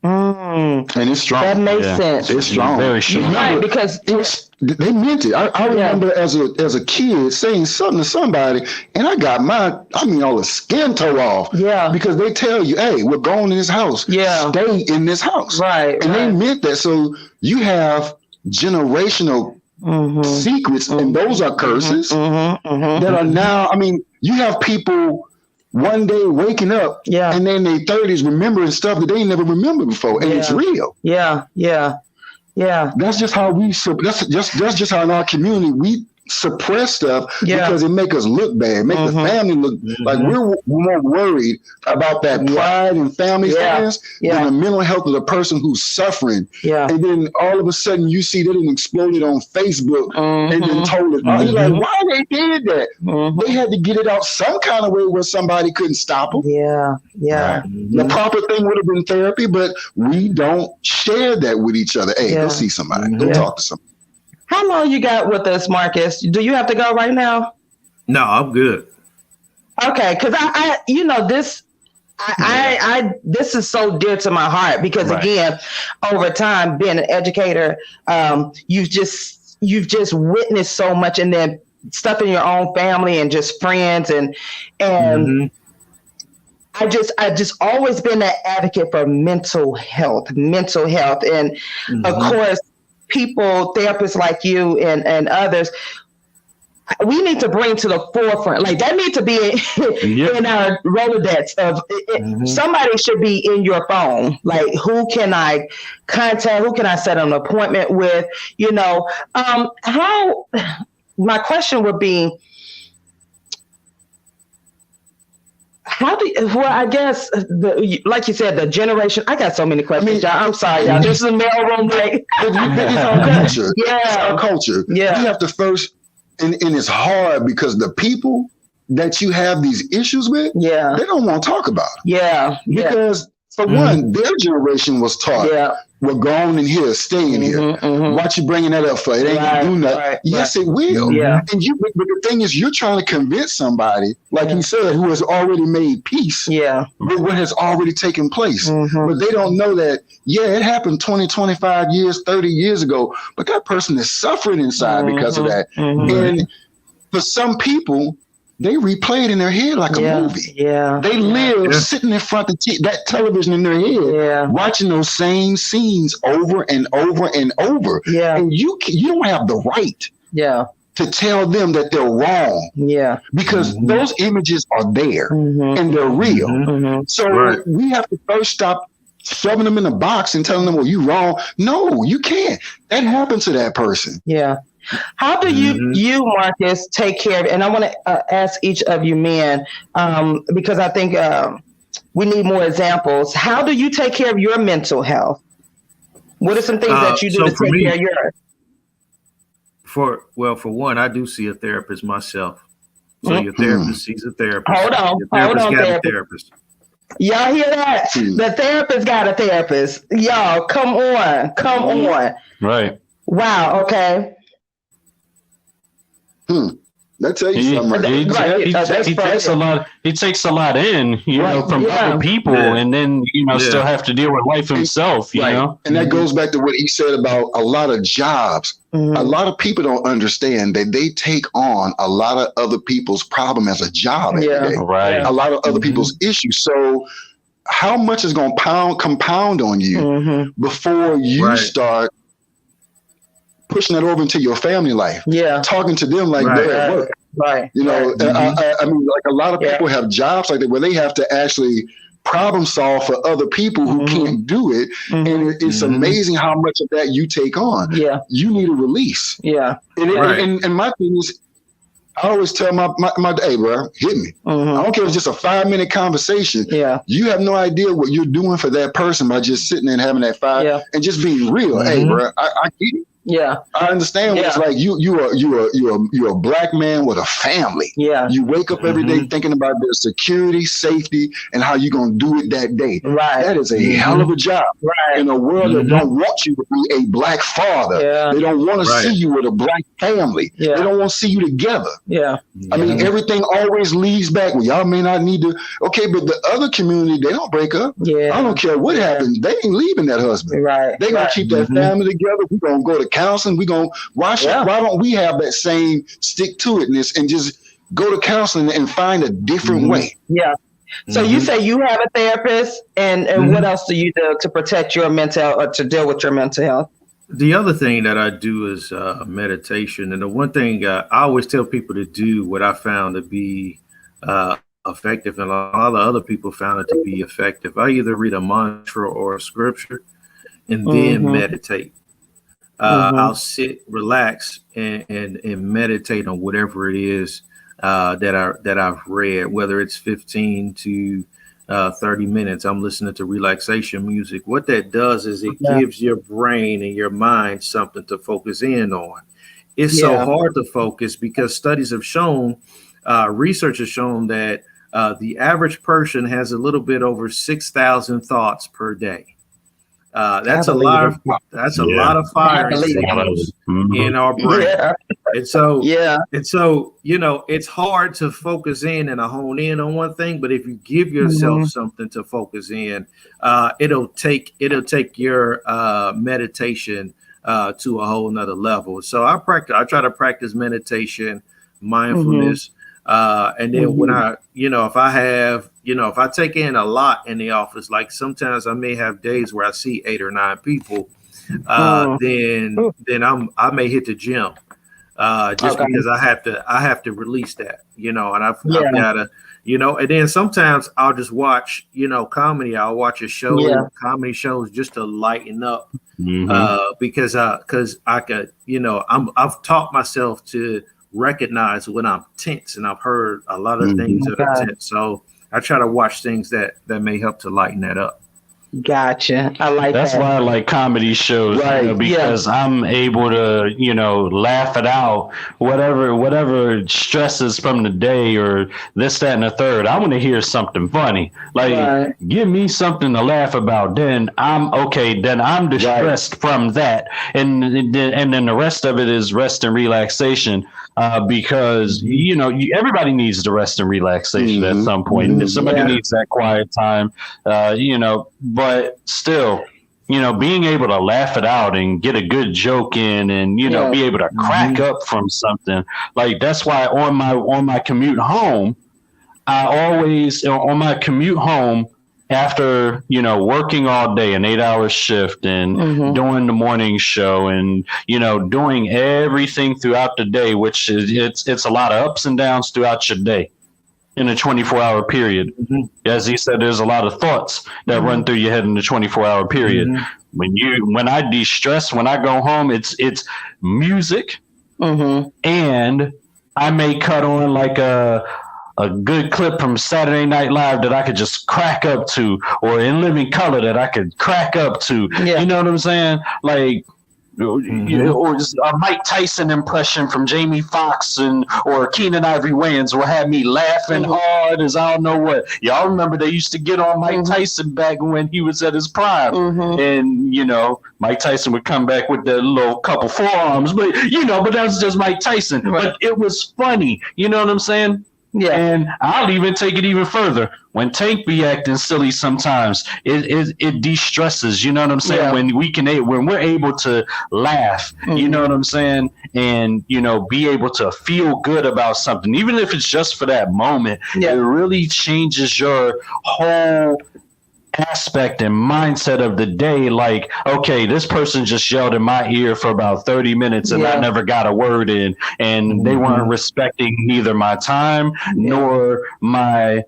G: And it's strong.
D: That makes sense.
G: It's strong.
E: Very strong.
D: Right, because
G: they meant it. I remember as a kid saying something to somebody, and I got all the skin tore off. Because they tell you, hey, we're going in this house. Stay in this house.
D: Right.
G: And they meant that. So you have generational secrets, and those are curses that are now, you have people one day waking up and then in their 30s remembering stuff that they never remembered before, and it's real. That's just how that's just how in our community we suppress stuff because it make us look bad, make the family look like we're more worried about that pride and family status than the mental health of the person who's suffering. And then all of a sudden you see that it exploded on Facebook and then told it. You're like, why they did that? They had to get it out some kind of way where somebody couldn't stop them. The proper thing would have been therapy, but we don't share that with each other. Hey, go see somebody. Go talk to somebody.
D: How long you got with us, Marcus? Do you have to go right now?
H: No, I'm good.
D: Okay, because this is so dear to my heart, because again, over time, being an educator, you've just witnessed so much, and then stuff in your own family and just friends, and I just always been an advocate for mental health, and of course, therapists like you and others, we need to bring to the forefront. Like that needs to be in our Rolodex of somebody should be in your phone. Like who can I contact? Who can I set an appointment with? How my question would be, I guess, like you said, the generation, I got so many questions, y'all. I'm sorry, y'all. This is a mailroom break.
G: It's our culture.
D: Yeah.
G: It's our culture.
D: Yeah.
G: We have to first, and it's hard because the people that you have these issues with, they don't want to talk about it.
D: Yeah.
G: Because for one, their generation was taught, we're going in here, staying here. What you bringing that up for? It ain't gonna do nothing. Yes, it will.
D: Yeah.
G: And but the thing is, you're trying to convince somebody, like you said, who has already made peace with what has already taken place. But they don't know that, it happened 20, 25 years, 30 years ago, but that person is suffering inside because of that. And for some people, they replay it in their head like a movie. Yeah, they live sitting in front of that television in their head, watching those same scenes over and over and over. Yeah, and you don't have the right. To tell them that they're wrong. Yeah, because those images are there and they're real. So we have to first stop shoving them in a box and telling them, "Well, you wrong." No, you can't. That happened to that person. Yeah.
D: How do you, Marcus, take care of it? And I want to ask each of you men, because I think we need more examples. How do you take care of your mental health? What are some things that you do to take care of yours?
H: For one, I do see a therapist myself. So your therapist sees a therapist.
D: Hold on,
H: therapist.
D: Y'all hear that? The therapist got a therapist. Y'all, come on.
E: Right.
D: Wow. Okay.
G: That tell you something.
E: He takes a lot in, from other people, and then still have to deal with life himself. You know,
G: and that goes back to what he said about a lot of jobs. A lot of people don't understand that they take on a lot of other people's problem as a job every day.
E: Right.
G: A lot of other people's issues. So, how much is going to compound on you before you start pushing that over into your family life, talking to them like they're at work, I mean, like a lot of people have jobs like that where they have to actually problem solve for other people who can't do it, and it's amazing how much of that you take on. Yeah, you need a release. Yeah, and my thing is, I always tell my hey, bro, hit me. I don't care if it's just a 5-minute conversation. Yeah, you have no idea what you're doing for that person by just sitting there and having that and just being real. Hey, bro, I get it. Yeah, I understand what it's like. You're a black man with a family. Yeah, you wake up every day thinking about their security, safety, and how you're gonna do it that day. Right, that is a hell of a job. Right, in a world that don't want you to be a black father. Yeah, they don't want to see you with a black family. Yeah, they don't want to see you together. Yeah, I mean everything always leads back. Well, y'all may not need to. Okay, but the other community, they don't break up. Yeah, I don't care what happens. They ain't leaving that husband. Right, they gonna keep that family together. We gonna go to counseling. We gonna why don't we have that same stick to itness and just go to counseling and find a different way? Yeah. So you say you have a therapist, and what else do you do to protect your mental or to deal with your mental health?
H: The other thing that I do is meditation, and the one thing I always tell people to do, what I found to be effective, and a lot of other people found it to be effective. I either read a mantra or a scripture, and then meditate. I'll sit, relax, and meditate on whatever it is that I've read, whether it's 15 to 30 minutes. I'm listening to relaxation music. What that does is it gives your brain and your mind something to focus in on. It's so hard to focus because studies have shown, research has shown that the average person has a little bit over 6,000 thoughts per day. That's a lot of fire signals in our brain. And so it's hard to focus in and hone in on one thing, but if you give yourself something to focus in, it'll take your meditation to a whole nother level. So I try to practice meditation, mindfulness, and then when if I have if I take in a lot in the office, like sometimes I may have days where I see 8 or 9 people, then I may hit the gym. Just because I have to release that, and I've got to, and then sometimes I'll just watch, comedy. I'll watch a show, comedy shows just to lighten up, because I could, I've taught myself to recognize when I'm tense, and I've heard a lot of things that are tense. So I try to watch things that may help to lighten that up.
D: Gotcha. I like
E: That's
D: that.
E: why I like comedy shows, because I'm able to, laugh it out, whatever stresses from the day or this, that, and the third. I want to hear something funny. Like, give me something to laugh about. Then I'm okay. Then I'm distressed from that. And then the rest of it is rest and relaxation. Because, everybody needs the rest and relaxation at some point. If somebody needs that quiet time, but still, being able to laugh it out and get a good joke in and, be able to crack up from something, like that's why on my commute home, after, working all day, an 8-hour shift and doing the morning show and, doing everything throughout the day, which is, it's a lot of ups and downs throughout your day in a 24-hour period. As he said, there's a lot of thoughts that run through your head in the 24-hour period. When I de-stress, when I go home, it's music, and I may cut on like a good clip from Saturday Night Live that I could just crack up to, or In Living Color that I could crack up to. You know what I'm saying? Like, or just a Mike Tyson impression from Jamie Foxx or Keenan Ivory Wayans will have me laughing hard as I don't know what. Y'all remember they used to get on Mike Tyson back when he was at his prime, and Mike Tyson would come back with that little couple forearms, but that was just Mike Tyson. But it was funny. You know what I'm saying? Yeah, and I'll even take it even further. When Tank be acting silly sometimes, it de-stresses. You know what I'm saying? When we're able to laugh, you know what I'm saying, and be able to feel good about something, even if it's just for that moment, it really changes your whole aspect and mindset of the day. Like, okay, this person just yelled in my ear for about 30 minutes and I never got a word in, and they weren't respecting neither my time nor my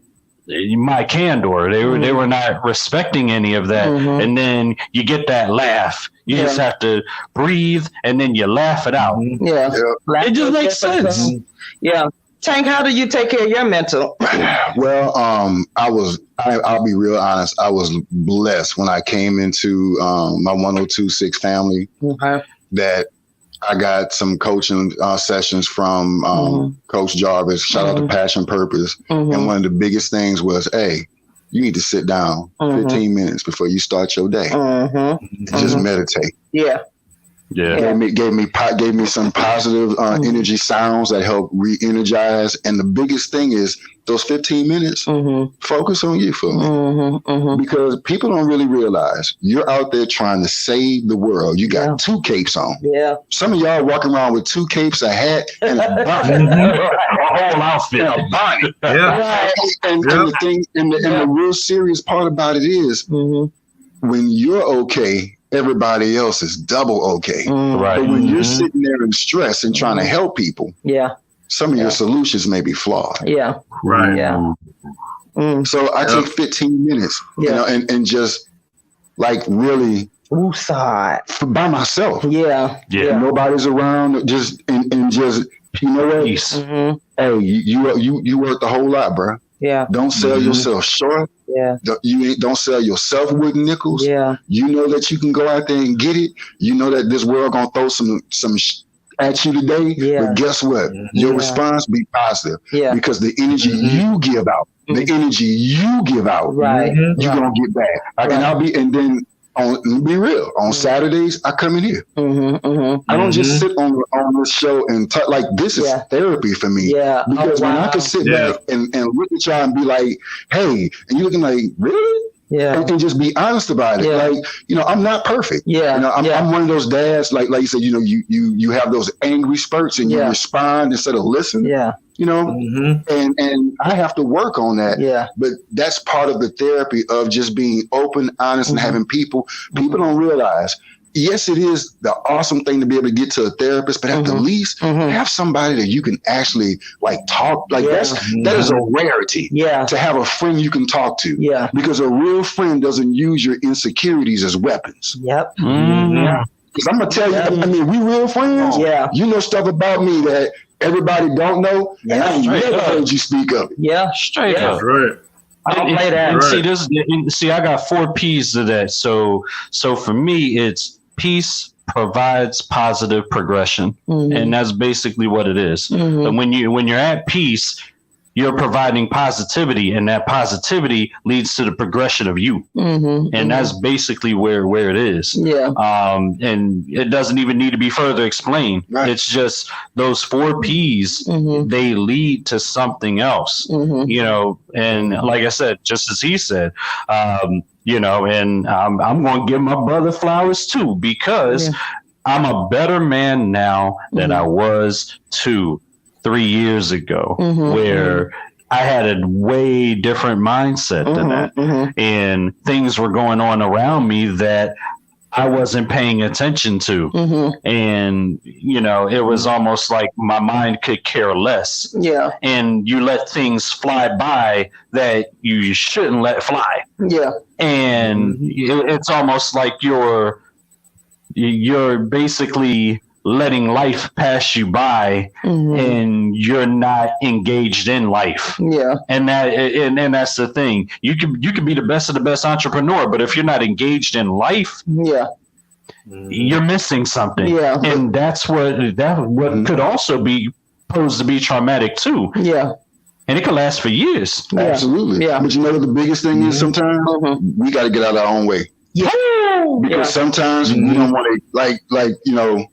E: candor. They were not respecting any of that. And then you get that laugh. You just have to breathe and then you laugh it out. It just makes sense.
D: Tank, how do you take care of your mental?
G: Well, I'll be real honest. I was blessed when I came into my 1026 family that I got some coaching sessions from Coach Jarvis. Shout out to Passion Purpose. And one of the biggest things was, hey, you need to sit down 15 minutes before you start your day. Just meditate. Gave me some positive energy sounds that help re-energize. And the biggest thing is those 15 minutes, focus on you for me. Because people don't really realize you're out there trying to save the world. You got 2 capes on. Some of y'all walking around with 2 capes, a hat, and a bonnet.
E: A whole outfit.
G: And a bonnet. And the thing, and the real serious part about it is when you're okay, everybody else is double okay. But when you're sitting there in stress and trying to help people, some of your solutions may be flawed. So I take 15 minutes, and just like really by myself. Nobody's around. Just and just what? Hey, you worked a whole lot, bro. Don't sell yourself short. Don't sell yourself with nickels. You know that you can go out there and get it. You know that this world gonna throw some at you today. But guess what? Your response be positive. Because the energy you give out, you're gonna get back. Be real. On Saturdays, I come in here. I don't just sit on this show and talk. Like, this is therapy for me. Because when I can sit back and look at y'all and be like, hey, and you're looking like, really? And just be honest about it. Like, I'm not perfect. I'm one of those dads, like you said, you have those angry spurts and you respond instead of listen. you know, and I have to work on that.
D: Yeah.
G: But that's part of the therapy of just being open, honest, and having people don't realize. Yes, it is the awesome thing to be able to get to a therapist, but at the least have somebody that you can actually like talk. Like that is a rarity.
D: Yeah.
G: To have a friend you can talk to.
D: Yeah.
G: Because a real friend doesn't use your insecurities as weapons.
D: Yep.
G: Because I'm gonna tell you, I mean, we real friends.
D: Yeah.
G: You know stuff about me that everybody don't know, and I ain't never heard you speak of it.
D: Yeah.
E: Straight up.
H: Right.
D: I don't play that.
E: And see, I got 4 P's to that. So for me, it's peace provides positive progression, and that's basically what it is. And when you're at peace, you're providing positivity, and that positivity leads to the progression of you. And that's basically where it is.
D: Yeah.
E: And it doesn't even need to be further explained. Right. It's just those 4 P's, they lead to something else, you know, and like I said, just as he said, you know, and I'm going to give my brother flowers too, because I'm a better man now than I was 2-3 years ago, where I had a way different mindset than that. And things were going on around me that I wasn't paying attention to. And, you know, it was almost like my mind could care less. Yeah. And you let things fly by that you shouldn't let fly. Yeah. And it's almost like you're basically letting life pass you by, and you're not engaged in life. Yeah. And that's the thing. You can be the best of the best entrepreneur, but if you're not engaged in life, you're missing something. Yeah. And that's what could also be posed to be traumatic too. Yeah. And it could last for years.
G: Absolutely. Yeah. But you know what the biggest thing is sometimes? We got to get out of our own way. Yeah. Because sometimes we don't want to, like, you know,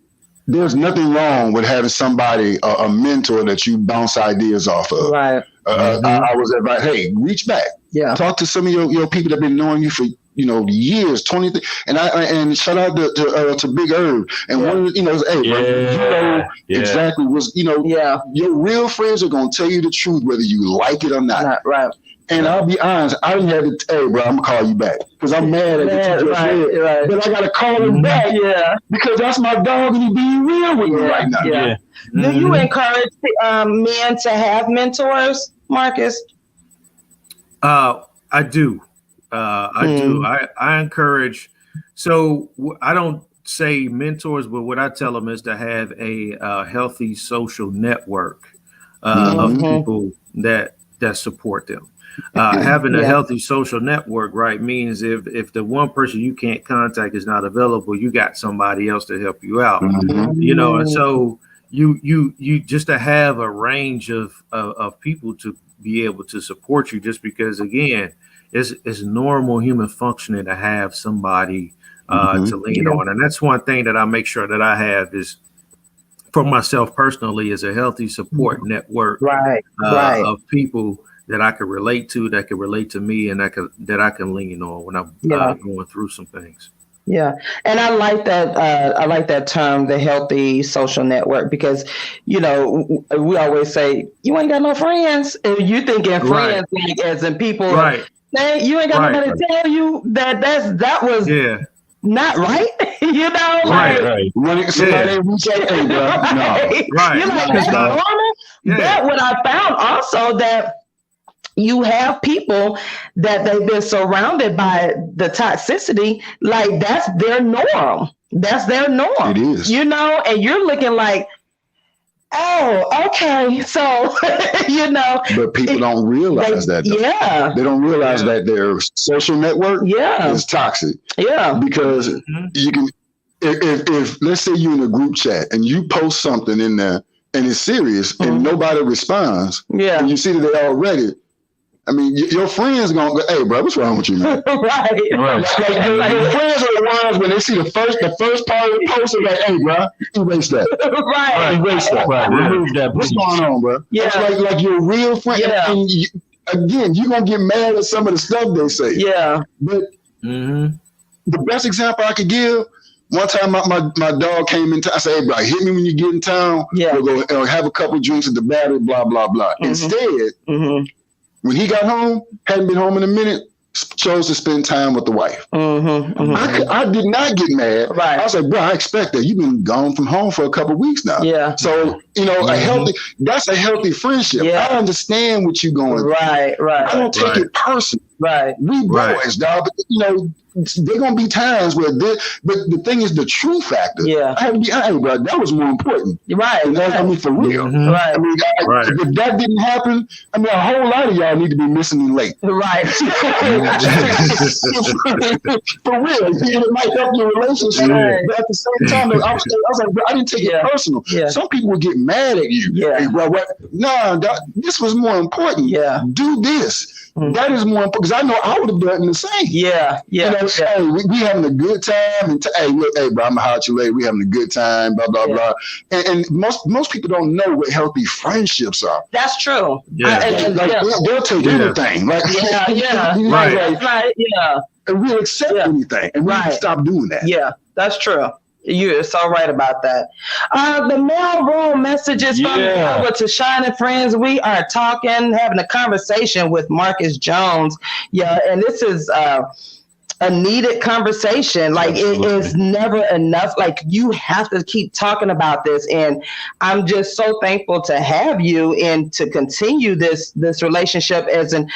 G: there's nothing wrong with having somebody, a mentor that you bounce ideas off of. Right. I was advised, hey, reach back. Yeah. Talk to some of your people that have been knowing you for, you know, years, 20. And shout out to Big Herb. And one of the, you know, hey, bro, you know exactly what's, you know, your real friends are going to tell you the truth, whether you like it or not. Right. And I'll be honest, I didn't have to, hey, bro, I'm going to call you back because I'm mad at what you just said. But I got to call him back because that's my dog and he's being real with me right now. Yeah.
D: Do you encourage men to have mentors, Marcus?
H: I do. I do. I encourage. So I don't say mentors, but what I tell them is to have a healthy social network of people that support them. Having a healthy social network, right, means if the one person you can't contact is not available, you got somebody else to help you out. You know, and so you just to have a range of people to be able to support you, just because again, it's normal human functioning to have somebody to lean on. And that's one thing that I make sure that I have is, for myself personally, is a healthy support network of people that I could relate to, that could relate to me, and that I can lean on when I'm going through some things.
D: Yeah. And I like that term, the healthy social network, because, you know, we always say, you ain't got no friends. And you thinking friends like as in people, you ain't got nobody to tell you that was not right. You know,
G: Running somebody we say, hey, bro, no.
D: You're like, that's normal. But what I found also that you have people that they've been surrounded by the toxicity, like that's their norm. That's their norm.
G: It is.
D: You know, and you're looking like, oh, okay. So, you know.
G: But people don't realize that. Though. Yeah. They don't realize that their social network is toxic. Yeah. Because you can, if let's say you're in a group chat and you post something in there and it's serious and nobody responds. Yeah. And you see that they already. I mean, your friends gonna go, hey, bro, what's wrong with you, man? Right. Like, your friends are the ones when they see the first part of the post, they're like, hey, bro, erase that. Erase that. Remove that. What's going on, bro? Yeah. It's like your real friend. Yeah. And again, you're gonna get mad at some of the stuff they say. Yeah. But the best example I could give, One time my dog came in town. I said, hey, bro, hit me when you get in town.
D: Yeah.
G: We'll go have a couple drinks at the Battery, blah, blah, blah. Instead, when he got home, hadn't been home in a minute, chose to spend time with the wife. I did not get mad.
D: Right.
G: I was like, bro, I expect that. You've been gone from home for a couple of weeks now.
D: Yeah.
G: So, that's a healthy friendship.
D: Yeah.
G: I understand what you're going through.
D: Right.
G: I don't take it personal.
D: Right.
G: We boys, dog, but there gonna be times where but the thing is the true factor.
D: Yeah.
G: I have to be honest, bro, that was more important.
D: Right.
G: And that's, I mean, for real.
D: Right.
G: I mean, if that didn't happen, I mean, a whole lot of y'all need to be missing me late.
D: Right.
G: For real. It might help your relationship. But at the same time, I was like, bro, I didn't take it personal.
D: Yeah.
G: Some people would get mad at you.
D: Yeah.
G: Hey, bro, nah, this was more important.
D: Yeah.
G: Do this. That is more important because I know I would have done the same.
D: Yeah.
G: Hey, we having a good time, and hey, bro, I'm gonna holler at you later. We having a good time, blah blah blah. And most people don't know what healthy friendships are.
D: That's true.
H: Yeah.
G: They'll take anything. Like
D: Right. Yeah.
G: And we'll accept anything, and we stop doing that.
D: Yeah, that's true. You're so right about that. The mail room messages from our TaShon and friends. We are talking, having a conversation with Marcus Jones. Yeah, and this is a needed conversation. Like it is never enough. Like you have to keep talking about this. And I'm just so thankful to have you and to continue this relationship as in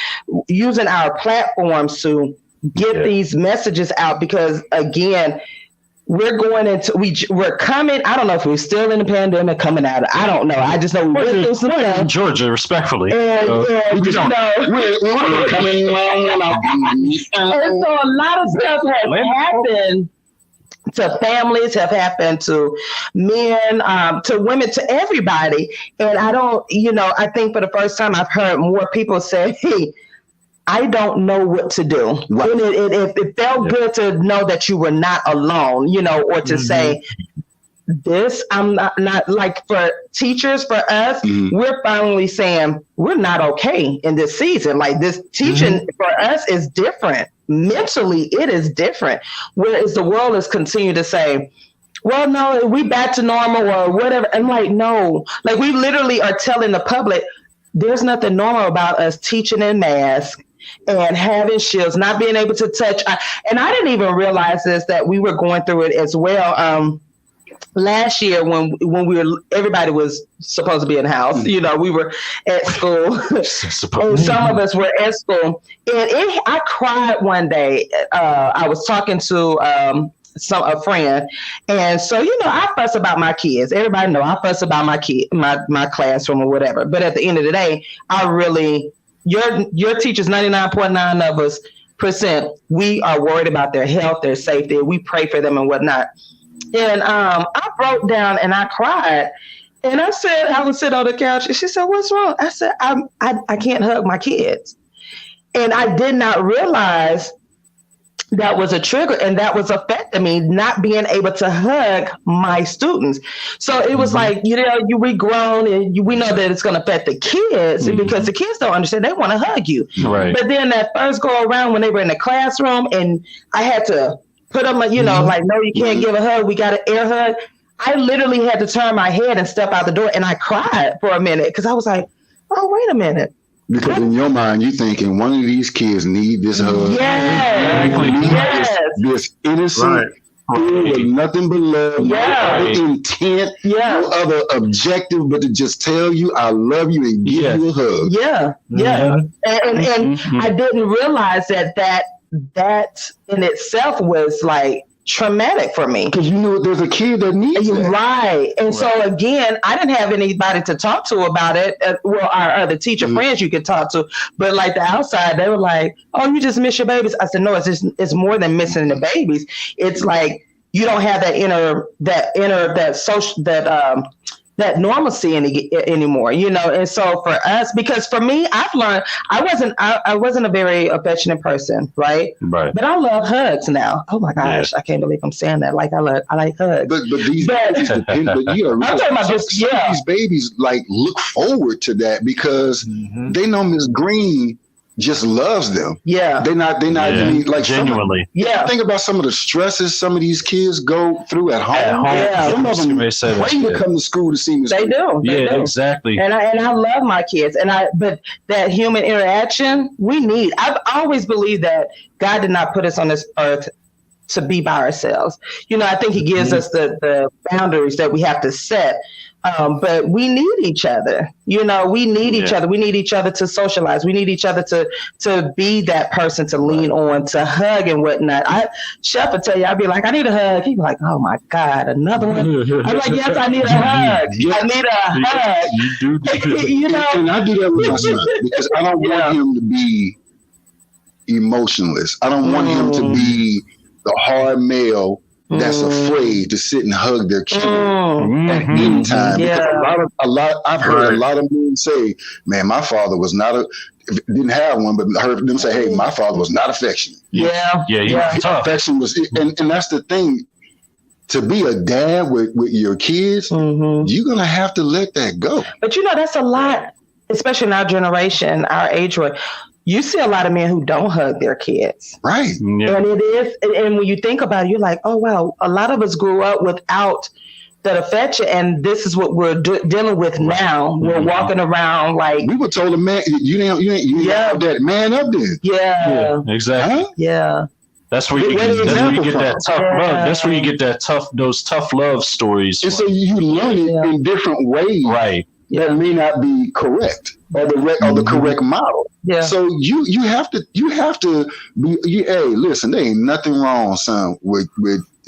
D: using our platforms to get these messages out, because again, we're coming. I don't know if we're still in the pandemic, coming out. I don't know. I just know we're
E: in Georgia, respectfully.
D: And so a lot of stuff has happened to families, have happened to men, to women, to everybody. And I think for the first time I've heard more people say, hey, I don't know what to do. Right. And it felt good to know that you were not alone, or to say this, I'm not like for teachers, for us, we're finally saying we're not okay in this season. Like this teaching for us is different. Mentally, it is different. Whereas the world is continuing to say, well, no, we back to normal or whatever. And like, no, like we literally are telling the public, there's nothing normal about us teaching in masks and having shields, not being able to touch. And I didn't even realize this, that we were going through it as well. Last year when everybody was supposed to be in the house, we were at school and some of us were at school. And I cried one day. I was talking to a friend, and so I fuss about my kids. Everybody know I fuss about my kid, my classroom or whatever. But at the end of the day, I really your teachers, 99.9% of us, we are worried about their health, their safety. We pray for them and whatnot. And I broke down and I cried. And I said, I was sitting on the couch, and she said, what's wrong? I said, I can't hug my kids. And I did not realize that was a trigger, and that was affecting me, not being able to hug my students. So it was like, we grown, and we know that it's going to affect the kids because the kids don't understand. They want to hug you. Right. But then that first go around when they were in the classroom, and I had to put them, like, no, you can't give a hug. We got an air hug. I literally had to turn my head and step out the door, and I cried for a minute because I was like, oh, wait a minute.
G: Because in your mind, you're thinking one of these kids need this hug. This innocent, with nothing but love, no other intent, no other objective, but to just tell you I love you and give you a hug.
D: And I didn't realize that in itself was like traumatic for me,
G: because there's a kid that needs it.
D: Right. And so again, I didn't have anybody to talk to about it. Well, our other teacher friends you could talk to, but like the outside, they were like, oh, you just miss your babies. I said, no, it's more than missing the babies. It's like you don't have that normalcy anymore, And so for us, because for me, I've learned I wasn't a very affectionate person, right? Right. But I love hugs now. Oh my gosh, I can't believe I'm saying that. Like I like hugs.
G: But these babies depend. But I'm talking about this. These babies like look forward to that because they know Miss Green just loves them.
D: Yeah.
G: They're not like
E: genuinely.
G: Think about some of the stresses some of these kids go through at home. Some of them pray to come to school to see me.
D: They do.
E: Exactly.
D: And I love my kids. But that human interaction we need. I've always believed that God did not put us on this earth to be by ourselves. I think he gives us the boundaries that we have to set. But we need each other. We need each other. We need each other to socialize. We need each other to be that person to lean on, to hug and whatnot. Chef would tell you, I'd be like, I need a hug. He'd be like, oh my God, another one. I'm like, yes, I need a hug. I need a hug.
G: And I do that with my son because I don't want him to be emotionless. I don't want him to be the hard male that's afraid to sit and hug their children at any time. Because I've heard a lot of men say, man, my father was didn't have one, but I heard them say, hey, my father was not affectionate. Affection was, and that's the thing. To be a dad with your kids, you're going to have to let that go.
D: But that's a lot, especially in our generation, our age range. You see a lot of men who don't hug their kids.
G: Right.
D: Yeah. And it is, and when you think about it, you're like, oh, wow, a lot of us grew up without that affection, and this is what we're dealing with now. We're walking around like...
G: We were told, man, you ain't have that man up there.
D: Yeah.
E: Exactly.
D: Huh? Yeah.
E: That's where you get that tough love. That's where you get those tough love stories.
G: And so you learn it in different ways.
E: Right.
G: That may not be correct or the correct model.
D: Yeah.
G: So you have to be. Hey, listen, there ain't nothing wrong, son, with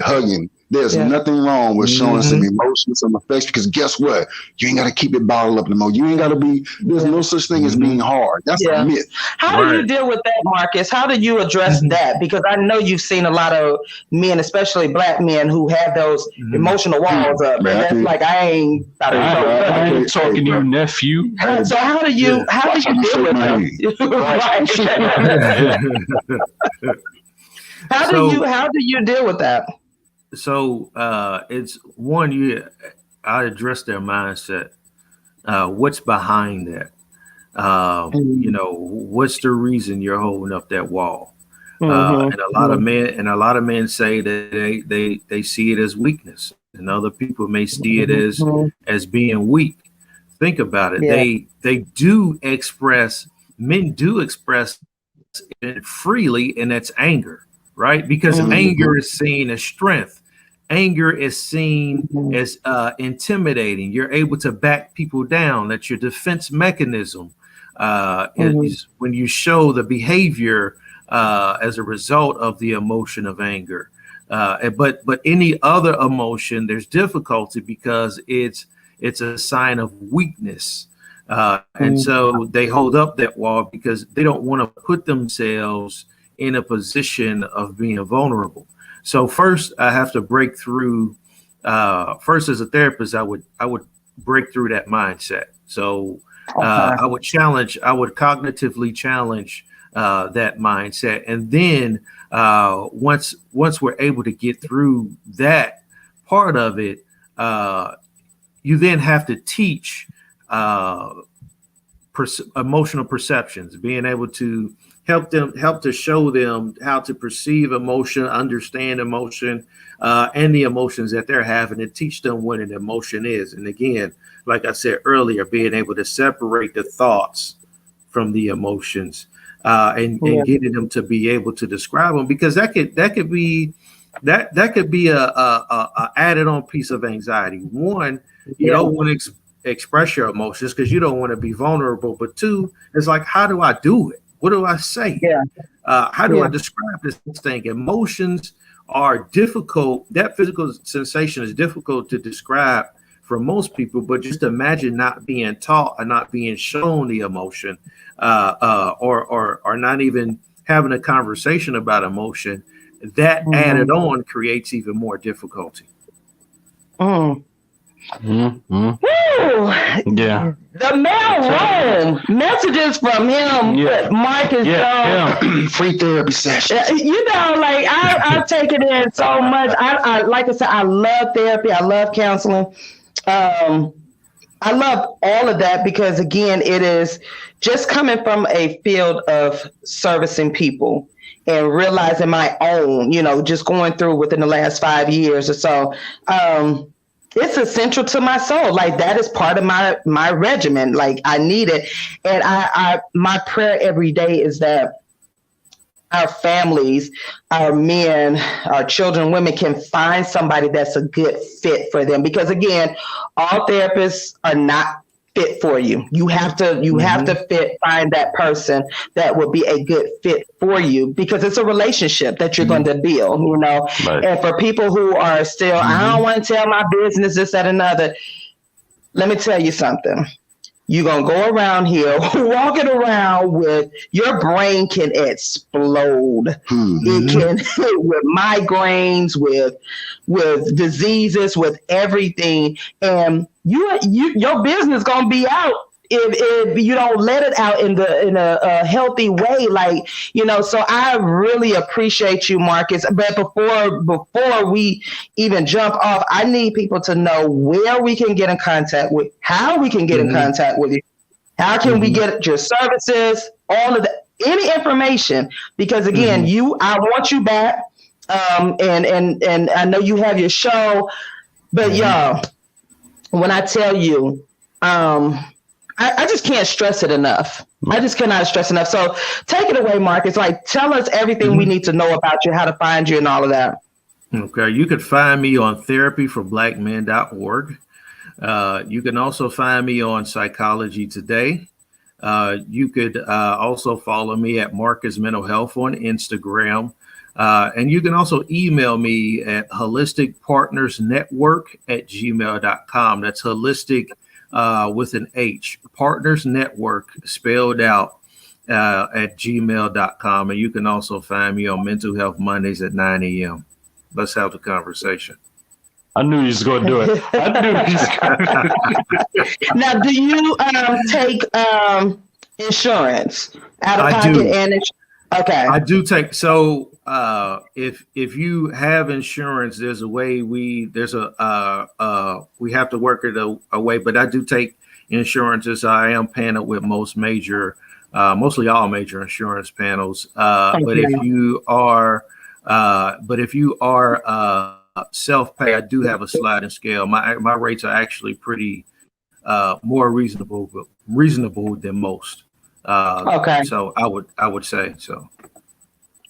G: hugging. There's nothing wrong with showing some emotion, some affection, because guess what? You ain't got to keep it bottled up no more. You ain't got to be, there's no such thing as being hard. That's a myth.
D: How do you deal with that, Marcus? How do you address that? Because I know you've seen a lot of men, especially black men, who have those emotional walls up. And that's like, I ain't
E: talking to you, nephew.
D: So how do you deal with that? How do you deal with that?
H: So it's one, I address their mindset. What's behind that? What's the reason you're holding up that wall? And a lot of men say that they see it as weakness, and other people may see it as being weak. Think about it. Men do express it freely, and that's anger, right? Because anger is seen as strength. Anger is seen as intimidating. You're able to back people down. That's your defense mechanism. Is when you show the behavior as a result of the emotion of anger. But any other emotion, there's difficulty because it's a sign of weakness. And so they hold up that wall because they don't want to put themselves in a position of being vulnerable. So first, I have to break through. First, as a therapist, I would break through that mindset. So I would cognitively challenge that mindset, and then once we're able to get through that part of it, you then have to teach emotional perceptions, being able to help to show them how to perceive emotion, understand emotion, and the emotions that they're having, and teach them what an emotion is. And again, like I said earlier, being able to separate the thoughts from the emotions, and getting them to be able to describe them, because that could be a added on piece of anxiety. One, you don't want to express your emotions because you don't want to be vulnerable. But two, it's like, how do I do it? What do I say? How do I describe this thing? Emotions are difficult. That physical sensation is difficult to describe for most people, but just imagine not being taught or not being shown the emotion, or not even having a conversation about emotion. That added on creates even more difficulty.
E: Yeah.
D: The mail room messages from him. Marcus Jones.
G: Free therapy session.
D: Like I take it in so much. I like I said, I love therapy. I love counseling. I love all of that because, again, it is just coming from a field of servicing people and realizing my own, just going through within the last 5 years or so. It's essential to my soul. Like, that is part of my regimen. Like, I need it. And my prayer every day is that our families, our men, our children, women can find somebody that's a good fit for them. Because, again, all therapists are not fit for you. You have to find that person that will be a good fit for you, because it's a relationship that you're going to build, Right. And for people who are still, I don't want to tell my business, this, that, another. Let me tell you something. You're going to go around here walking around with your brain can explode. It can with migraines, with diseases, with everything. And your business going to be out if you don't let it out in a healthy way. So I really appreciate you, Marcus. But before we even jump off, I need people to know where we can get in contact with, how we can get in contact with you. How can we get your services, all of that, any information? Because again, I want you back. And I know you have your show, but y'all, when I tell you, I just can't stress it enough. I just cannot stress enough. So take it away, Marcus. Tell us everything we need to know about you, how to find you and all of that.
H: Okay. You could find me on therapyforblackmen.org. You can also find me on Psychology Today. You could also follow me at Marcus Mental Health on Instagram. And you can also email me at holisticpartnersnetwork@gmail.com. That's holistic with an H, Partners Network spelled out at gmail.com. And you can also find me on Mental Health Mondays at 9 a.m. Let's have the conversation.
E: I knew he was going to do it.
D: Now, do you take insurance out of pocket and insurance? Okay.
H: I do take. So if you have insurance, there's a way we have to work it a way, but I do take insurances. I am paneled with mostly all major insurance panels. But if you are self-pay, I do have a sliding scale. My rates are actually pretty more reasonable than most. Okay. So I would say so.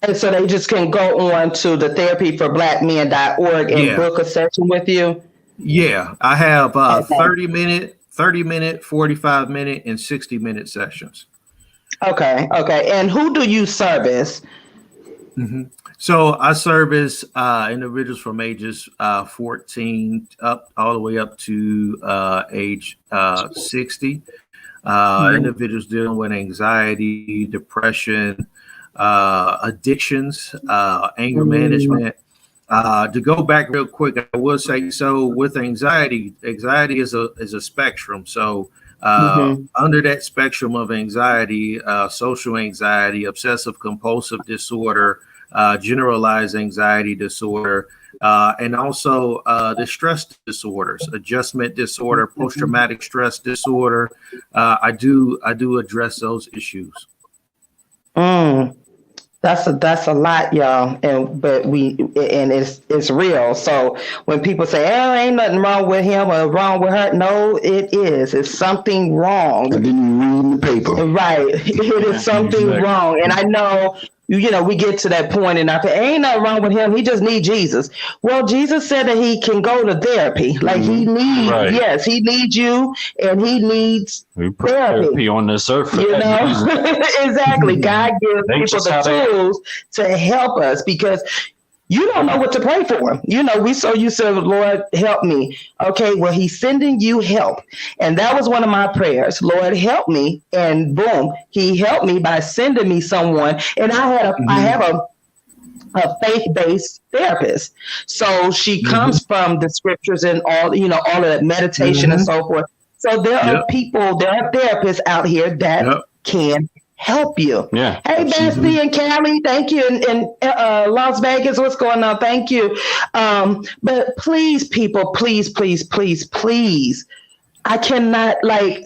D: And so they just can go on to the therapyforblackmen.org and book a session with you?
H: Yeah. I have 30-minute, 45-minute, and 60-minute sessions.
D: Okay. And who do you service?
H: So I service individuals from ages 14 up all the way up to age 60. Individuals dealing with anxiety, depression, addictions, anger management. To go back real quick, I will say, so with anxiety is a spectrum. So under that spectrum of anxiety, social anxiety, obsessive compulsive disorder, generalized anxiety disorder, and also the stress disorders, adjustment disorder, post-traumatic stress disorder. I do address those issues.
D: That's a lot, y'all, and it's real. So when people say, "Oh, ain't nothing wrong with him or wrong with her," no, it is. It's something wrong.
G: And then you read in the paper,
D: right? It is something wrong, and I know. We get to that point and ain't nothing wrong with him. He just needs Jesus. Well, Jesus said that he can go to therapy. Like he needs, yes, he needs you and he needs therapy
E: on this earth.
D: Exactly. God gives people the tools to help us because you don't know what to pray for. We so you said, Lord, help me. Okay, well, he's sending you help. And that was one of my prayers. Lord, help me. And boom, he helped me by sending me someone. And I have a faith-based therapist. So she comes from the scriptures and all of that meditation and so forth. So there are therapists out here that can help you. Yeah. Hey, Bessie and Callie, thank you. And Las Vegas, what's going on? Thank you. But please, people, please I cannot, like,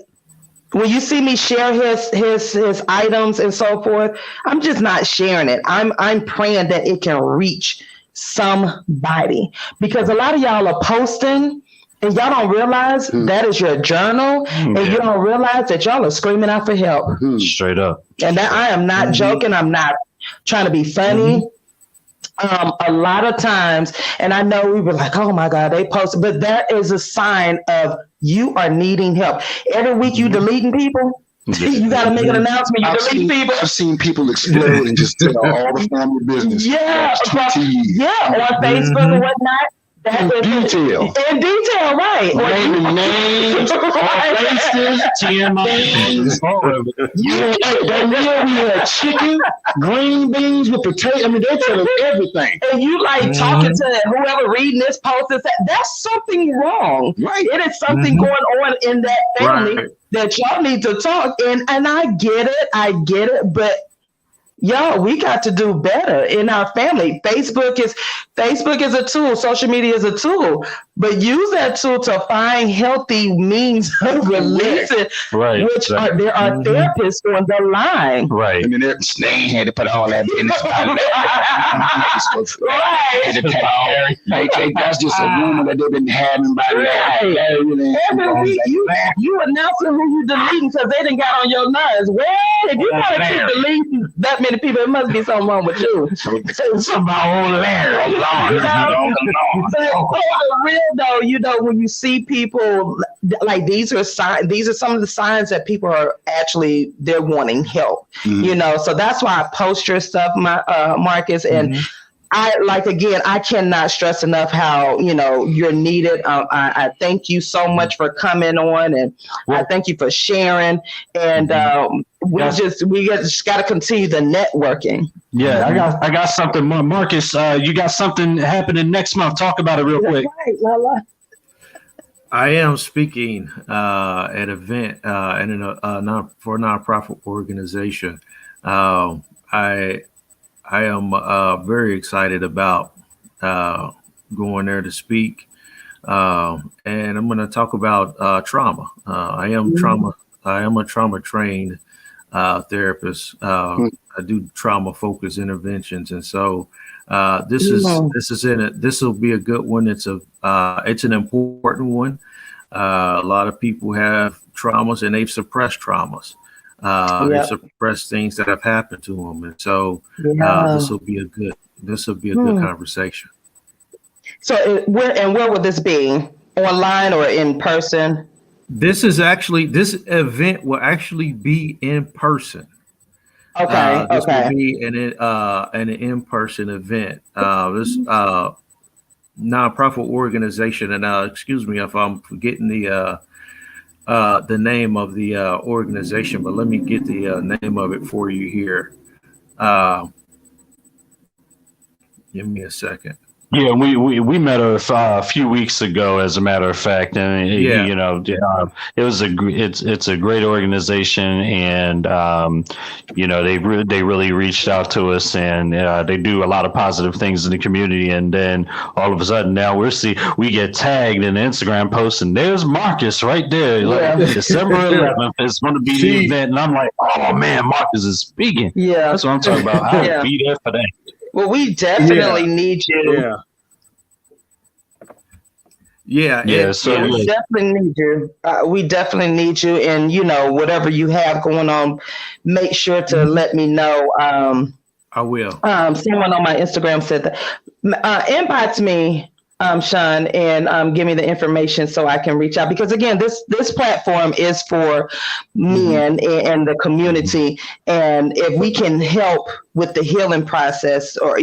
D: when you see me share his items and so forth, I'm just not sharing it. I'm praying that it can reach somebody, because a lot of y'all are posting and y'all don't realize that is your journal, and you don't realize that y'all are screaming out for help.
E: Straight up.
D: And that I am not joking. I'm not trying to be funny. A lot of times, and I know we were like, oh my God, they posted, but that is a sign of you are needing help. Every week you deleting people, you got to make an announcement. You delete people.
G: I've seen people explode and just tell all the family business.
D: Yeah, on Facebook or whatnot.
G: In detail,
D: right?
E: Naming names, places, TMIs, all of it.
G: we had chicken, green beans with potato. I mean, they tell us everything.
D: And you like talking to whoever reading this post and say, that's something wrong.
G: Right.
D: It is something going on in that family that y'all need to talk. And I get it, but y'all, we got to do better in our family. Facebook is a tool. Social media is a tool, but use that tool to find healthy means of releasing.
E: Right.
D: Which there are therapists on the line.
E: Right.
C: And then they had to put all that business out there. That's just a rumor that they've been having by now.
D: Every week you announcing who you deleting because they done got on your nerves. Well, if you gotta keep deleting that many people, it must be something wrong with you.
C: Something about old Larry.
D: Real though, when you see people like these are some of the signs that people are actually they're wanting help. So that's why I post your stuff, Marcus, and I cannot stress enough how you're needed. I thank you so much for coming on, and I thank you for sharing. And we just got to continue the networking.
E: Yeah, I got something more, Marcus. You got something happening next month. Talk about it real quick.
D: Right, Lala.
H: I am speaking at an event for a nonprofit organization. I am very excited about going there to speak, and I'm going to talk about trauma. I am a trauma trained therapist. I do trauma focused interventions, and so this will be a good one. It's an important one. A lot of people have traumas and they've suppressed traumas. They've suppressed things that have happened to them, and so this will be a good conversation.
D: So where will this be? Online or in person?
H: This event will actually be in person.
D: Okay.
H: This will be an in-person event. This nonprofit organization, and excuse me if I'm forgetting the name of the organization, but let me get the name of it for you here. Give me a second.
E: Yeah, we met a few weeks ago, as a matter of fact, and it's a great organization, and they really reached out to us, and they do a lot of positive things in the community, and then all of a sudden now we get tagged in the Instagram post, and there's Marcus right there, like December 11th is going to be the event, and I'm like, oh man, Marcus is speaking.
D: Yeah,
E: that's what I'm talking about. I'll be there for that.
D: Well, we definitely need you.
E: So
D: we definitely need you. We definitely need you, and whatever you have going on, make sure to let me know.
H: I will.
D: Someone on my Instagram said that. Inbox me, Sean, and give me the information so I can reach out. Because again, this platform is for men and the community, and if we can help with the healing process, or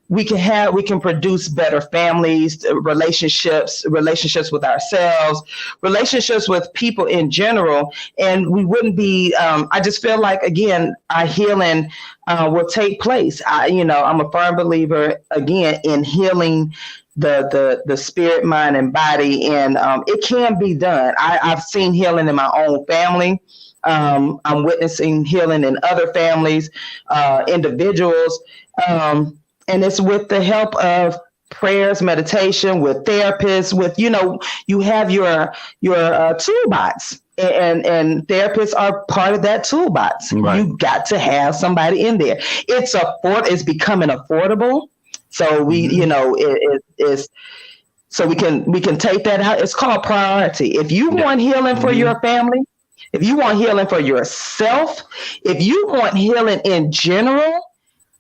D: we can produce better families, relationships with ourselves, relationships with people in general, and we wouldn't be. I just feel like, again, our healing will take place. I'm a firm believer, again, in healing the spirit, mind, and body, and it can be done. I've seen healing in my own family. I'm witnessing healing in other families, individuals. And it's with the help of prayers, meditation, with therapists, with, you have your toolbox. And therapists are part of that toolbox. Right. You got to have somebody in there. It's becoming affordable. So we, it is. So we can take that out. It's called priority. If you want healing for your family, if you want healing for yourself, if you want healing in general,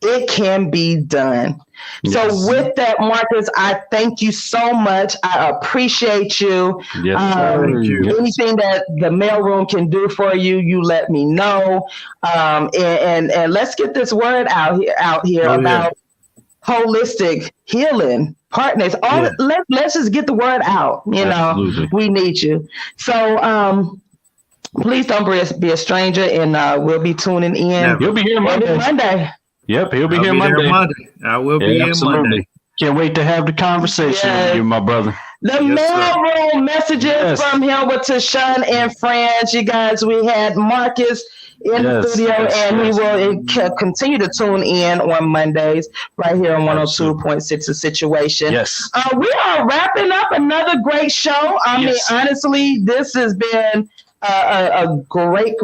D: it can be done. Yes. So with that, Marcus, I thank you so much. I appreciate you.
E: Yes, thank you.
D: Anything that the mailroom can do for you, you let me know. And let's get this word out here about holistic healing partners. Let's just get the word out. Absolutely. We need you. So please don't be a stranger, and we'll be tuning in.
E: You'll be here Monday. Yep, he'll be here Monday.
H: I will be here Monday.
E: Can't wait to have the conversation with you, my brother.
D: The mailroom messages from him with TaShon and friends. You guys, we had Marcus in the studio, and he will continue to tune in on Mondays right here on 102.6 The Situation.
E: Yes.
D: We are wrapping up another great show. I mean, honestly, this has been a great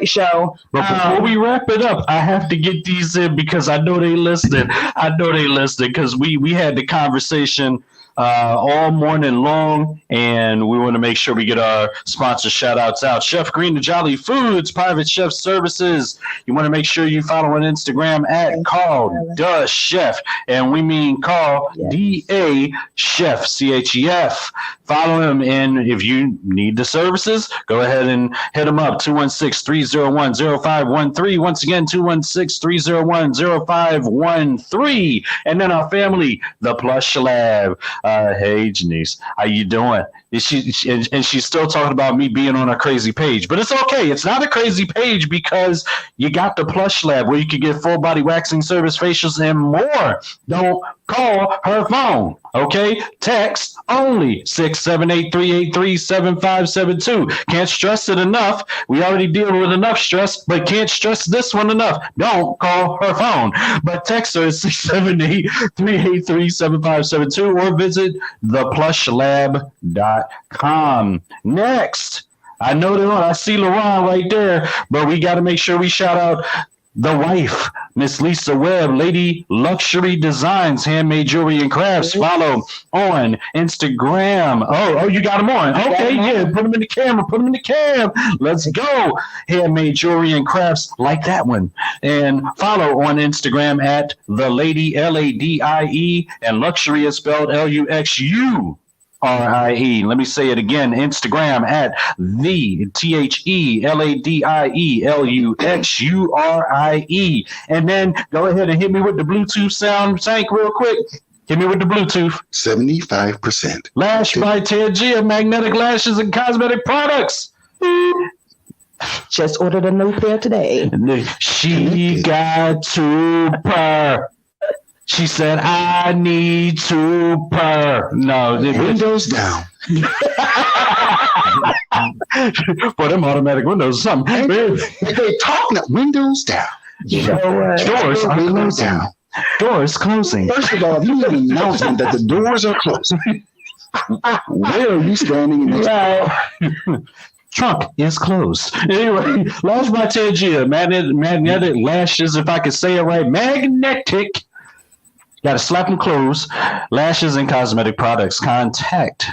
D: show.
E: But before we wrap it up, I have to get these in because I know they listening. Because we had the conversation all morning long, and we want to make sure we get our sponsor shout outs out. Chef Green to Jolly Foods, Private Chef Services. You want to make sure you follow on Instagram at Call Da Chef, and we mean Call DA Chef, CHEF. Follow him, and if you need the services, go ahead and hit him up, 216-301-0513. Once again, 216-301-0513. And then our family, the Plush Lab. Hey, Janice, how you doing? And she's still talking about me being on a crazy page, but it's okay. It's not a crazy page because you got the Plush Lab where you can get full body waxing service, facials, and more. Don't call her phone, okay? Text only 678-383-7572. Can't stress it enough. We already deal with enough stress, but can't stress this one enough. Don't call her phone, but text her at 678-383-7572 or visit theplushlab.com. Next, I know that I see LaRon right there, but we got to make sure we shout out the wife, Miss Lisa Webb, Lady Luxury Designs, Handmade Jewelry and Crafts. Follow on Instagram. Oh, you got them on. Okay, put them in the camera. Let's go. Handmade Jewelry and Crafts, like that one. And follow on Instagram at The Lady, LADIE, and Luxury is spelled LUXURIE. Let me say it again. Instagram at the THELADIELUXURIE. And then go ahead and hit me with the Bluetooth sound tank real quick. Hit me with the Bluetooth.
G: 75%.
E: Lash by TaShon, magnetic lashes and cosmetic products.
D: Just ordered a new pair today.
E: She got to purr. She said, I need to purr. No.
G: Windows down.
E: For them automatic windows or something.
G: If they talk now, windows down.
E: Doors are closing. Doors closing.
G: First of all, if you need an announcement that the doors are closing, where are you standing in the
E: Trunk is closed. Anyway, Lash by TaShon, magnetic lashes, if I could say it right, magnetic. Got to slap them closed. Lashes and cosmetic products. Contact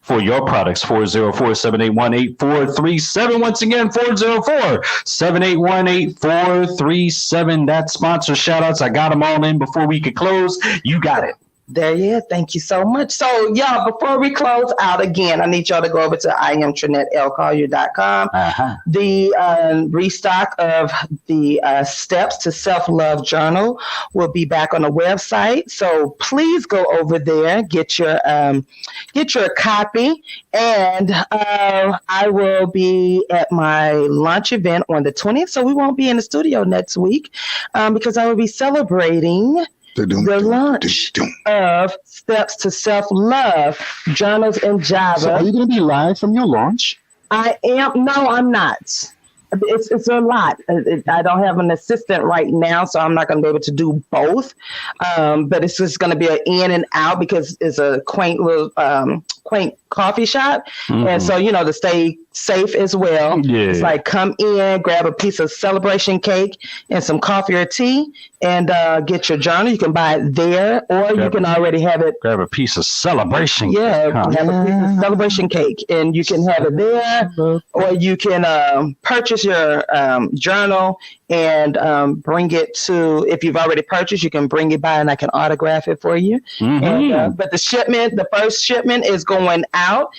E: for your products, 404-781-8437. Once again, 404-781-8437. That sponsor shout outs. I got them all in before we could close. You got it.
D: There you are. Thank you so much. So, y'all, before we close out again, I need y'all to go over to IamTrinetteLCollier.com. The restock of the Steps to Self-Love Journal will be back on the website. So please go over there, get your copy. And I will be at my launch event on the 20th. So we won't be in the studio next week because I will be celebrating the launch of Steps to Self-Love Journals in Java.
G: So are you going to be live from your launch?
D: I am. No, I'm not. It's a lot. I don't have an assistant right now, so I'm not going to be able to do both. But it's just going to be an in and out because it's a quaint little quaint coffee shop, and so to stay safe as well. Yeah. It's like come in, grab a piece of celebration cake and some coffee or tea, and get your journal. You can buy it there, or you can already have it.
E: Grab a piece of celebration.
D: Yeah, have a piece of celebration cake, and you can have it there, or you can purchase your journal and bring it to. If you've already purchased, you can bring it by, and I can autograph it for you. And, but the first shipment is going out.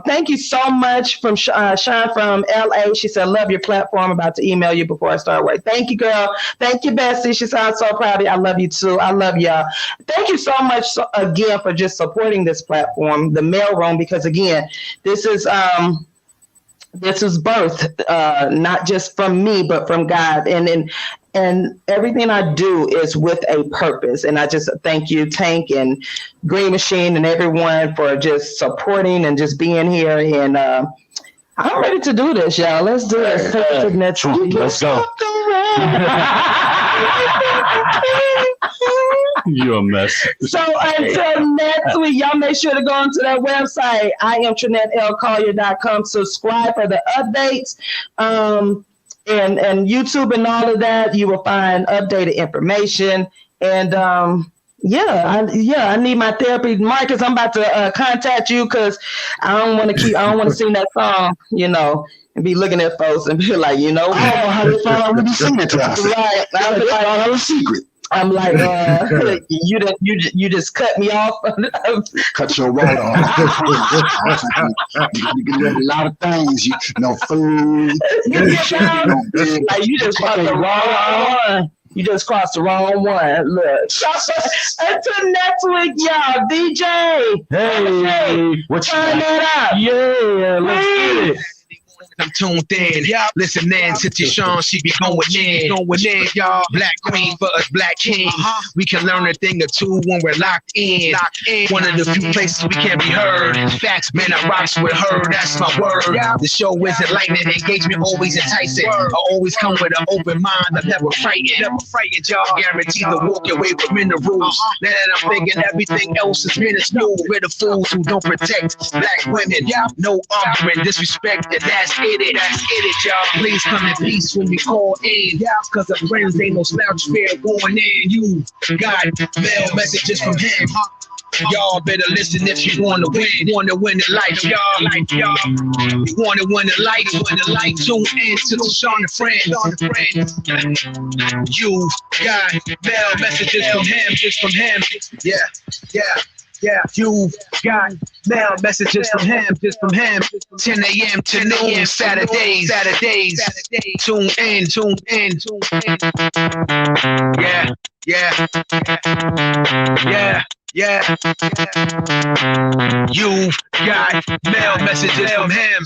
D: Thank you so much from Sean from LA. She said, love your platform. About to email you before I start work. Thank you, girl. Thank you, Bessie. She sounds so proud of you. I love you too. I love y'all. Thank you so much again for just supporting this platform, the mail room, because again, this is birth, not just from me, but from God. And everything I do is with a purpose. And I just thank you, Tank and Green Machine and everyone for just supporting and just being here. And I'm ready to do this, y'all. Let's do this.
E: Let's go. You're a mess. So
D: until next week, y'all make sure to go onto that website, IamTrinetteLCollier.com. Subscribe for the updates. And YouTube and all of that, you will find updated information. And I need my therapy. Marcus, I'm about to contact you because I don't want to sing that song, and be looking at folks and be like,
G: I don't know how they found out when you sing it to us.
D: Right. I was a secret. I'm like, you just cut me off.
G: Cut your road off. You can live a lot of things. Food.
D: Like you just crossed the wrong one. You just crossed the wrong one. Look. Until next week, y'all. DJ.
E: Hey.
D: Turn that up.
E: Yeah. Let's get it.
C: I'm tuned in. Listen in to TaShon, she be going in, y'all. Black queen for us black kings. We can learn a thing or two when we're locked in. One of the few places we can be heard. Facts, man, I rocks with her, that's my word. The show is enlightening, engagement always enticing. I always come with an open mind, I'm never frightened, y'all. Guaranteed to walk your way within the rules. Now that I'm thinking everything else is minuscule. We're the fools who don't protect black women. No argument, disrespect, and that's it, y'all. Please come in peace when we call in. Cause the friends ain't no slouch fair going in. You got mail messages from him. Y'all better listen if you wanna win the life, y'all. You wanna win the life, tune in to TaShon and Friends. You got mail messages from him, Yeah, you got mail messages from him, 10 a.m. to noon, Saturdays. Tune in. Yeah. You got mail messages from him,